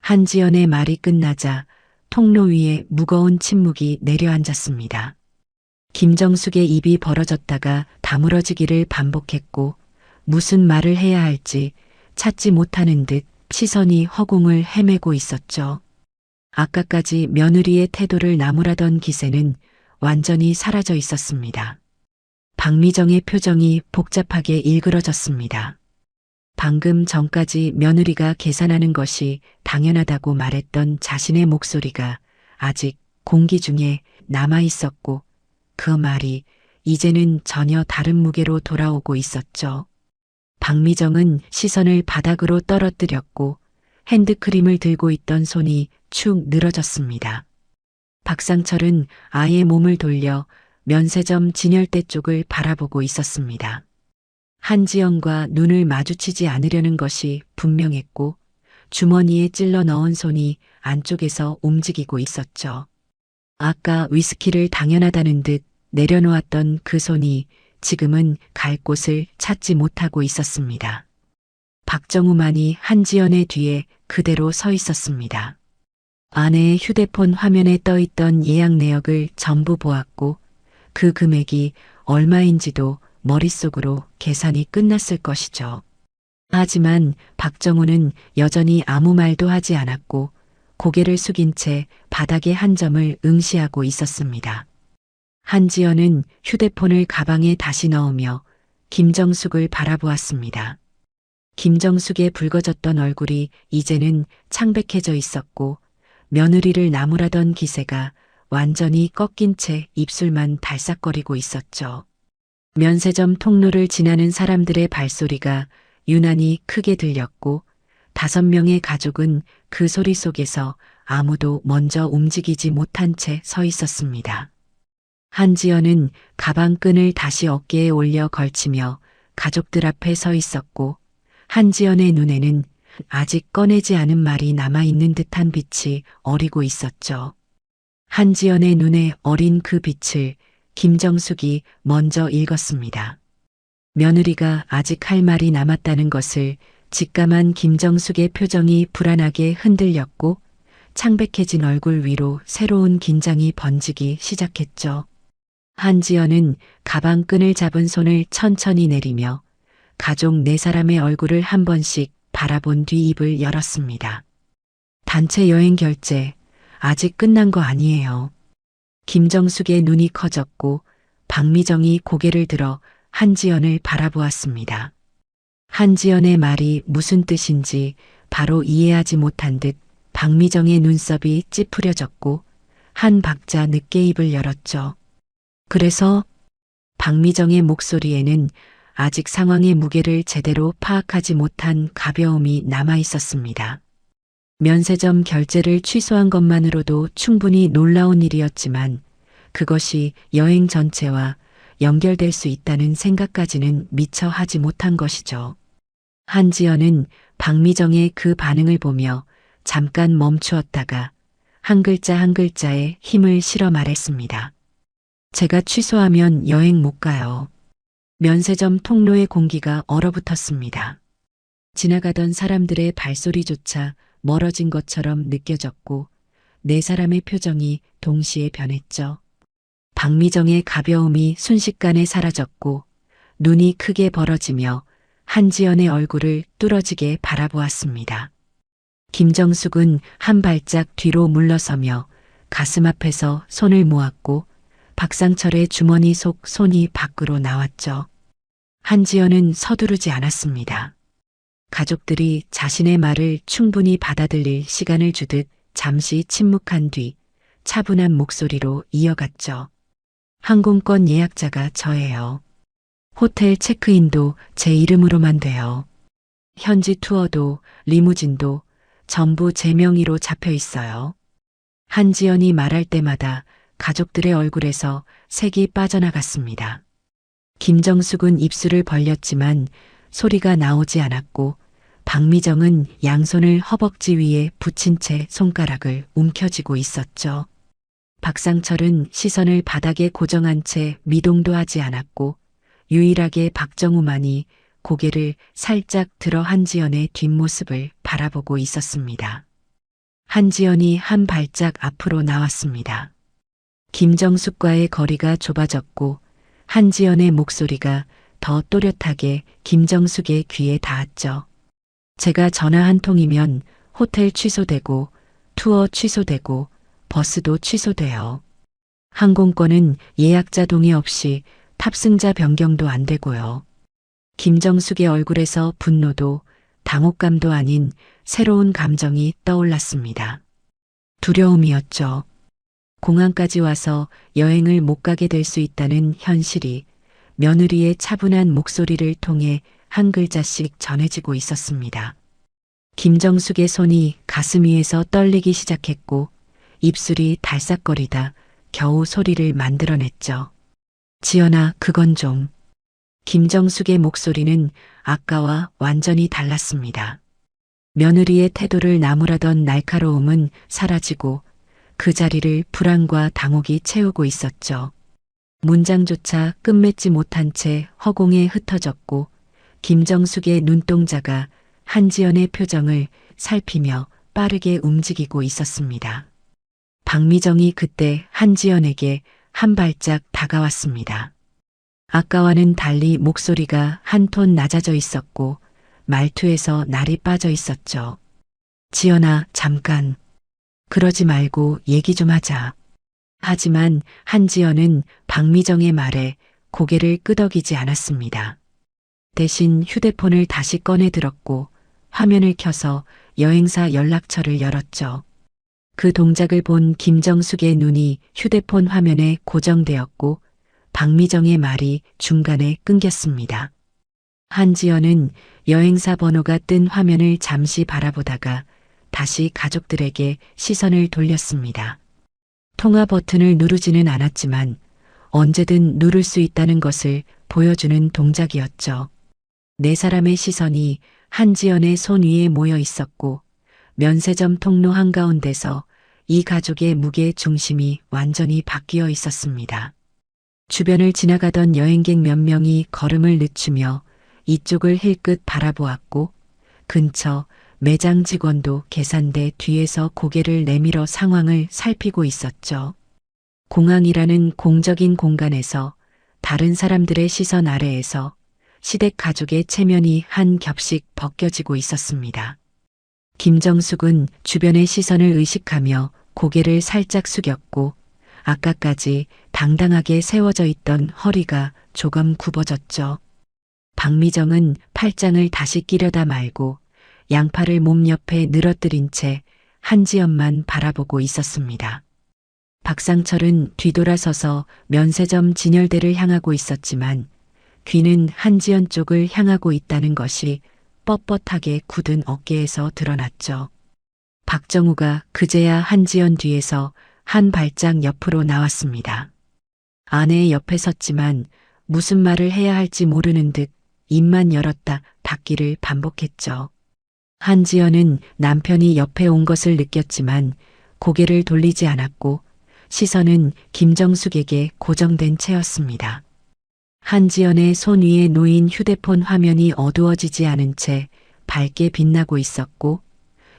한지연의 말이 끝나자 통로 위에 무거운 침묵이 내려앉았습니다. 김정숙의 입이 벌어졌다가 다물어지기를 반복했고 무슨 말을 해야 할지 찾지 못하는 듯 시선이 허공을 헤매고 있었죠. 아까까지 며느리의 태도를 나무라던 기세는 완전히 사라져 있었습니다. 박미정의 표정이 복잡하게 일그러졌습니다. 방금 전까지 며느리가 계산하는 것이 당연하다고 말했던 자신의 목소리가 아직 공기 중에 남아 있었고 그 말이 이제는 전혀 다른 무게로 돌아오고 있었죠. 박미정은 시선을 바닥으로 떨어뜨렸고 핸드크림을 들고 있던 손이 축 늘어졌습니다. 박상철은 아예 몸을 돌려 면세점 진열대 쪽을 바라보고 있었습니다. 한지연과 눈을 마주치지 않으려는 것이 분명했고 주머니에 찔러 넣은 손이 안쪽에서 움직이고 있었죠. 아까 위스키를 당연하다는 듯 내려놓았던 그 손이 지금은 갈 곳을 찾지 못하고 있었습니다. 박정우만이 한지연의 뒤에 그대로 서 있었습니다. 아내의 휴대폰 화면에 떠있던 예약 내역을 전부 보았고 그 금액이 얼마인지도 머릿속으로 계산이 끝났을 것이죠. 하지만 박정우는 여전히 아무 말도 하지 않았고 고개를 숙인 채 바닥의 한 점을 응시하고 있었습니다. 한지연은 휴대폰을 가방에 다시 넣으며 김정숙을 바라보았습니다. 김정숙의 붉어졌던 얼굴이 이제는 창백해져 있었고 며느리를 나무라던 기세가 완전히 꺾인 채 입술만 달싹거리고 있었죠. 면세점 통로를 지나는 사람들의 발소리가 유난히 크게 들렸고 5명의 가족은 그 소리 속에서 아무도 먼저 움직이지 못한 채 서 있었습니다. 한지연은 가방 끈을 다시 어깨에 올려 걸치며 가족들 앞에 서 있었고 한지연의 눈에는 아직 꺼내지 않은 말이 남아있는 듯한 빛이 어리고 있었죠. 한지연의 눈에 어린 그 빛을 김정숙이 먼저 읽었습니다. 며느리가 아직 할 말이 남았다는 것을 직감한 김정숙의 표정이 불안하게 흔들렸고 창백해진 얼굴 위로 새로운 긴장이 번지기 시작했죠. 한지연은 가방 끈을 잡은 손을 천천히 내리며 가족 4사람의 얼굴을 한 번씩 바라본 뒤 입을 열었습니다. 단체 여행 결제, 아직 끝난 거 아니에요. 김정숙의 눈이 커졌고 박미정이 고개를 들어 한지연을 바라보았습니다. 한지연의 말이 무슨 뜻인지 바로 이해하지 못한 듯 박미정의 눈썹이 찌푸려졌고 한 박자 늦게 입을 열었죠. 그래서 박미정의 목소리에는 아직 상황의 무게를 제대로 파악하지 못한 가벼움이 남아 있었습니다. 면세점 결제를 취소한 것만으로도 충분히 놀라운 일이었지만 그것이 여행 전체와 연결될 수 있다는 생각까지는 미처 하지 못한 것이죠. 한지연은 박미정의 그 반응을 보며 잠깐 멈추었다가 한 글자 한 글자에 힘을 실어 말했습니다. 제가 취소하면 여행 못 가요. 면세점 통로의 공기가 얼어붙었습니다. 지나가던 사람들의 발소리조차 멀어진 것처럼 느껴졌고 네 사람의 표정이 동시에 변했죠. 박미정의 가벼움이 순식간에 사라졌고 눈이 크게 벌어지며 한지연의 얼굴을 뚫어지게 바라보았습니다. 김정숙은 한 발짝 뒤로 물러서며 가슴 앞에서 손을 모았고 박상철의 주머니 속 손이 밖으로 나왔죠. 한지연은 서두르지 않았습니다. 가족들이 자신의 말을 충분히 받아들일 시간을 주듯 잠시 침묵한 뒤 차분한 목소리로 이어갔죠. 항공권 예약자가 저예요. 호텔 체크인도 제 이름으로만 돼요. 현지 투어도 리무진도 전부 제 명의로 잡혀 있어요. 한지연이 말할 때마다 가족들의 얼굴에서 색이 빠져나갔습니다. 김정숙은 입술을 벌렸지만 소리가 나오지 않았고 박미정은 양손을 허벅지 위에 붙인 채 손가락을 움켜쥐고 있었죠. 박상철은 시선을 바닥에 고정한 채 미동도 하지 않았고 유일하게 박정우만이 고개를 살짝 들어 한지연의 뒷모습을 바라보고 있었습니다. 한지연이 한 발짝 앞으로 나왔습니다. 김정숙과의 거리가 좁아졌고 한지연의 목소리가 더 또렷하게 김정숙의 귀에 닿았죠. 제가 전화 한 통이면 호텔 취소되고 투어 취소되고 버스도 취소돼요. 항공권은 예약자 동의 없이 탑승자 변경도 안 되고요. 김정숙의 얼굴에서 분노도 당혹감도 아닌 새로운 감정이 떠올랐습니다. 두려움이었죠. 공항까지 와서 여행을 못 가게 될 수 있다는 현실이 며느리의 차분한 목소리를 통해 한 글자씩 전해지고 있었습니다. 김정숙의 손이 가슴 위에서 떨리기 시작했고 입술이 달싹거리다 겨우 소리를 만들어냈죠. 지연아, 그건 좀. 김정숙의 목소리는 아까와 완전히 달랐습니다. 며느리의 태도를 나무라던 날카로움은 사라지고 그 자리를 불안과 당혹이 채우고 있었죠. 문장조차 끝맺지 못한 채 허공에 흩어졌고 김정숙의 눈동자가 한지연의 표정을 살피며 빠르게 움직이고 있었습니다. 박미정이 그때 한지연에게 한 발짝 다가왔습니다. 아까와는 달리 목소리가 한 톤 낮아져 있었고 말투에서 날이 빠져 있었죠. 지연아, 잠깐. 그러지 말고 얘기 좀 하자. 하지만 한지연은 박미정의 말에 고개를 끄덕이지 않았습니다. 대신 휴대폰을 다시 꺼내 들었고 화면을 켜서 여행사 연락처를 열었죠. 그 동작을 본 김정숙의 눈이 휴대폰 화면에 고정되었고 박미정의 말이 중간에 끊겼습니다. 한지연은 여행사 번호가 뜬 화면을 잠시 바라보다가 다시 가족들에게 시선을 돌렸습니다. 통화 버튼을 누르지는 않았지만 언제든 누를 수 있다는 것을 보여주는 동작이었죠. 네 사람의 시선이 한지연의 손 위에 모여 있었고 면세점 통로 한가운데서 이 가족의 무게 중심이 완전히 바뀌어 있었습니다. 주변을 지나가던 여행객 몇 명이 걸음을 늦추며 이쪽을 힐끗 바라보았고 근처 매장 직원도 계산대 뒤에서 고개를 내밀어 상황을 살피고 있었죠. 공항이라는 공적인 공간에서 다른 사람들의 시선 아래에서 시댁 가족의 체면이 한 겹씩 벗겨지고 있었습니다. 김정숙은 주변의 시선을 의식하며 고개를 살짝 숙였고 아까까지 당당하게 세워져 있던 허리가 조금 굽어졌죠. 박미정은 팔짱을 다시 끼려다 말고 양팔을 몸 옆에 늘어뜨린 채 한지연만 바라보고 있었습니다. 박상철은 뒤돌아서서 면세점 진열대를 향하고 있었지만 귀는 한지연 쪽을 향하고 있다는 것이 뻣뻣하게 굳은 어깨에서 드러났죠. 박정우가 그제야 한지연 뒤에서 한 발짝 옆으로 나왔습니다. 아내의 옆에 섰지만 무슨 말을 해야 할지 모르는 듯 입만 열었다 닫기를 반복했죠. 한지연은 남편이 옆에 온 것을 느꼈지만 고개를 돌리지 않았고 시선은 김정숙에게 고정된 채였습니다. 한지연의 손 위에 놓인 휴대폰 화면이 어두워지지 않은 채 밝게 빛나고 있었고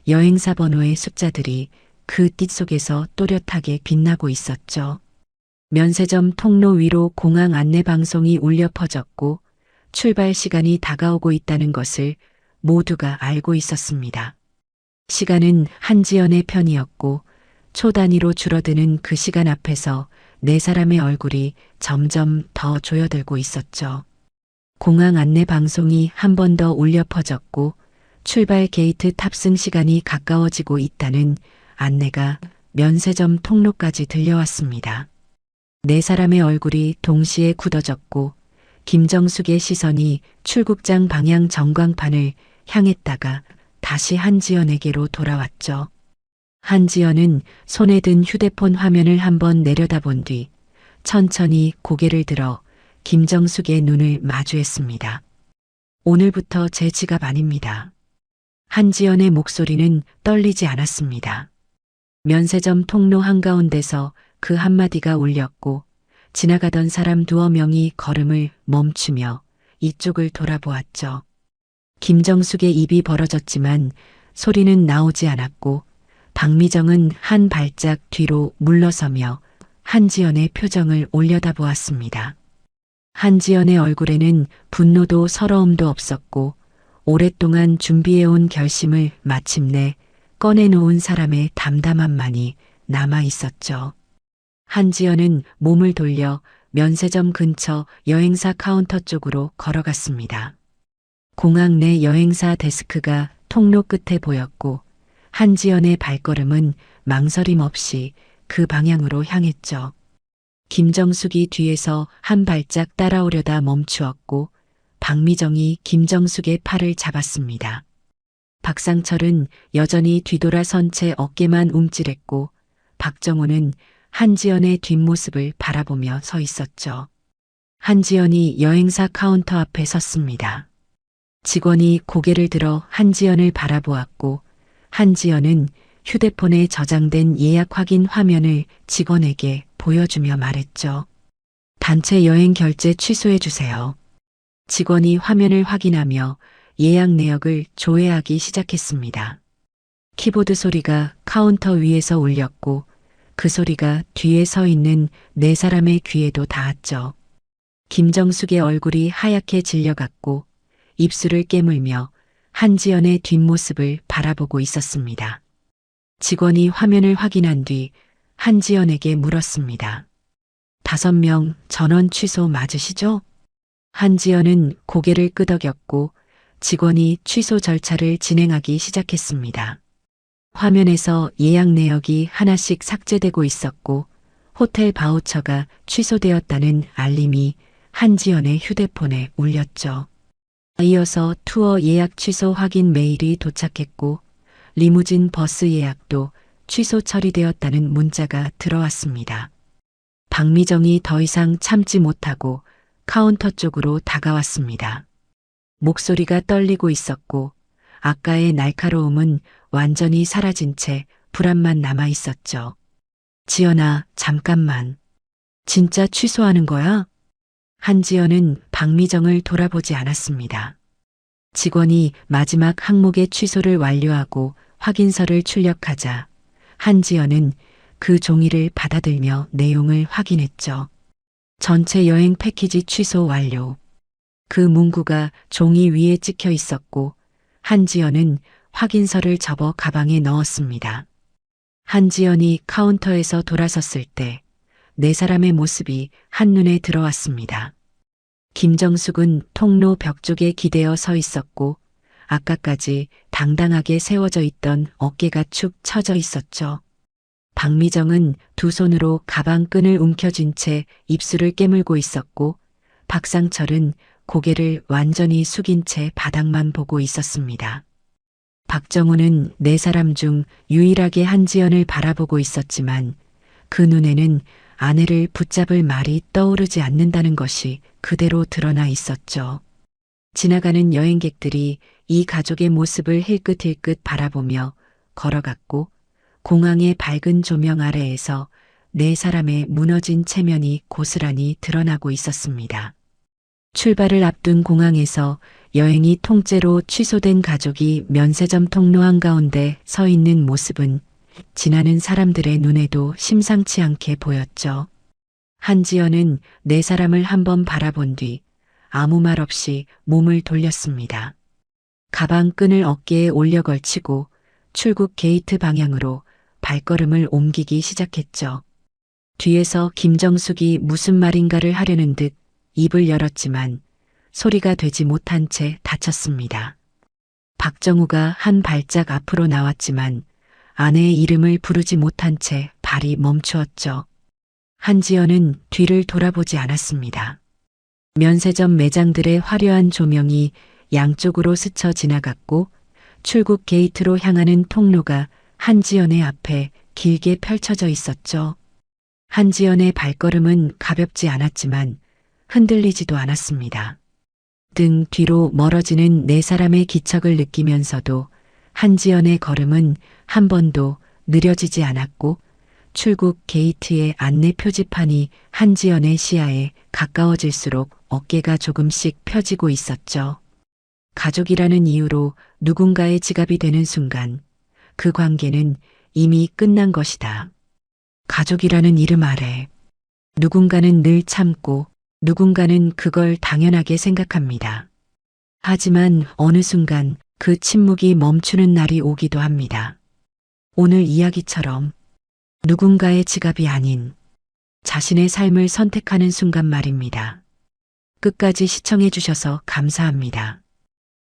여행사 번호의 숫자들이 그 띠 속에서 또렷하게 빛나고 있었죠. 면세점 통로 위로 공항 안내 방송이 울려 퍼졌고 출발 시간이 다가오고 있다는 것을 모두가 알고 있었습니다. 시간은 한지연의 편이었고 초 단위로 줄어드는 그 시간 앞에서 네 사람의 얼굴이 점점 더 조여들고 있었죠. 공항 안내 방송이 한 번 더 울려 퍼졌고 출발 게이트 탑승 시간이 가까워지고 있다는 안내가 면세점 통로까지 들려왔습니다. 네 사람의 얼굴이 동시에 굳어졌고 김정숙의 시선이 출국장 방향 전광판을 향했다가 다시 한지연에게로 돌아왔죠. 한지연은 손에 든 휴대폰 화면을 한번 내려다본 뒤 천천히 고개를 들어 김정숙의 눈을 마주했습니다. 오늘부터 제 지갑 아닙니다. 한지연의 목소리는 떨리지 않았습니다. 면세점 통로 한가운데서 그 한마디가 울렸고 지나가던 사람 두어 명이 걸음을 멈추며 이쪽을 돌아보았죠. 김정숙의 입이 벌어졌지만 소리는 나오지 않았고 박미정은 한 발짝 뒤로 물러서며 한지연의 표정을 올려다보았습니다. 한지연의 얼굴에는 분노도 서러움도 없었고 오랫동안 준비해온 결심을 마침내 꺼내놓은 사람의 담담함만이 남아 있었죠. 한지연은 몸을 돌려 면세점 근처 여행사 카운터 쪽으로 걸어갔습니다. 공항 내 여행사 데스크가 통로 끝에 보였고 한지연의 발걸음은 망설임 없이 그 방향으로 향했죠. 김정숙이 뒤에서 한 발짝 따라오려다 멈추었고 박미정이 김정숙의 팔을 잡았습니다. 박상철은 여전히 뒤돌아선 채 어깨만 움찔했고 박정우는 한지연의 뒷모습을 바라보며 서 있었죠. 한지연이 여행사 카운터 앞에 섰습니다. 직원이 고개를 들어 한지연을 바라보았고 한지연은 휴대폰에 저장된 예약 확인 화면을 직원에게 보여주며 말했죠. 단체 여행 결제 취소해 주세요. 직원이 화면을 확인하며 예약 내역을 조회하기 시작했습니다. 키보드 소리가 카운터 위에서 울렸고 그 소리가 뒤에 서 있는 네 사람의 귀에도 닿았죠. 김정숙의 얼굴이 하얗게 질려갔고 입술을 깨물며 한지연의 뒷모습을 바라보고 있었습니다. 직원이 화면을 확인한 뒤 한지연에게 물었습니다. 5명 전원 취소 맞으시죠? 한지연은 고개를 끄덕였고 직원이 취소 절차를 진행하기 시작했습니다. 화면에서 예약 내역이 하나씩 삭제되고 있었고 호텔 바우처가 취소되었다는 알림이 한지연의 휴대폰에 울렸죠. 이어서 투어 예약 취소 확인 메일이 도착했고 리무진 버스 예약도 취소 처리되었다는 문자가 들어왔습니다. 박미정이 더 이상 참지 못하고 카운터 쪽으로 다가왔습니다. 목소리가 떨리고 있었고 아까의 날카로움은 완전히 사라진 채 불안만 남아 있었죠. 지연아, 잠깐만. 진짜 취소하는 거야? 한지연은 박미정을 돌아보지 않았습니다. 직원이 마지막 항목의 취소를 완료하고 확인서를 출력하자 한지연은 그 종이를 받아들며 내용을 확인했죠. 전체 여행 패키지 취소 완료. 그 문구가 종이 위에 찍혀 있었고 한지연은 확인서를 접어 가방에 넣었습니다. 한지연이 카운터에서 돌아섰을 때 네 사람의 모습이 한눈에 들어왔습니다. 김정숙은 통로 벽 쪽에 기대어 서 있었고 아까까지 당당하게 세워져 있던 어깨가 축 처져 있었죠. 박미정은 두 손으로 가방 끈을 움켜쥔 채 입술을 깨물고 있었고 박상철은 고개를 완전히 숙인 채 바닥만 보고 있었습니다. 박정우는 네 사람 중 유일하게 한지연을 바라보고 있었지만 그 눈에는 아내를 붙잡을 말이 떠오르지 않는다는 것이 그대로 드러나 있었죠. 지나가는 여행객들이 이 가족의 모습을 힐끗힐끗 바라보며 걸어갔고 공항의 밝은 조명 아래에서 네 사람의 무너진 체면이 고스란히 드러나고 있었습니다. 출발을 앞둔 공항에서 여행이 통째로 취소된 가족이 면세점 통로 한가운데 서 있는 모습은 지나는 사람들의 눈에도 심상치 않게 보였죠. 한지연은 네 사람을 한번 바라본 뒤 아무 말 없이 몸을 돌렸습니다. 가방 끈을 어깨에 올려 걸치고 출국 게이트 방향으로 발걸음을 옮기기 시작했죠. 뒤에서 김정숙이 무슨 말인가를 하려는 듯 입을 열었지만 소리가 되지 못한 채 닫혔습니다. 박정우가 한 발짝 앞으로 나왔지만 아내의 이름을 부르지 못한 채 발이 멈추었죠. 한지연은 뒤를 돌아보지 않았습니다. 면세점 매장들의 화려한 조명이 양쪽으로 스쳐 지나갔고 출국 게이트로 향하는 통로가 한지연의 앞에 길게 펼쳐져 있었죠. 한지연의 발걸음은 가볍지 않았지만 흔들리지도 않았습니다. 등 뒤로 멀어지는 네 사람의 기척을 느끼면서도 한지연의 걸음은 한 번도 느려지지 않았고 출국 게이트의 안내 표지판이 한지연의 시야에 가까워질수록 어깨가 조금씩 펴지고 있었죠. 가족이라는 이유로 누군가의 지갑이 되는 순간 그 관계는 이미 끝난 것이다. 가족이라는 이름 아래 누군가는 늘 참고 누군가는 그걸 당연하게 생각합니다. 하지만 어느 순간 그 침묵이 멈추는 날이 오기도 합니다. 오늘 이야기처럼 누군가의 지갑이 아닌 자신의 삶을 선택하는 순간 말입니다. 끝까지 시청해 주셔서 감사합니다.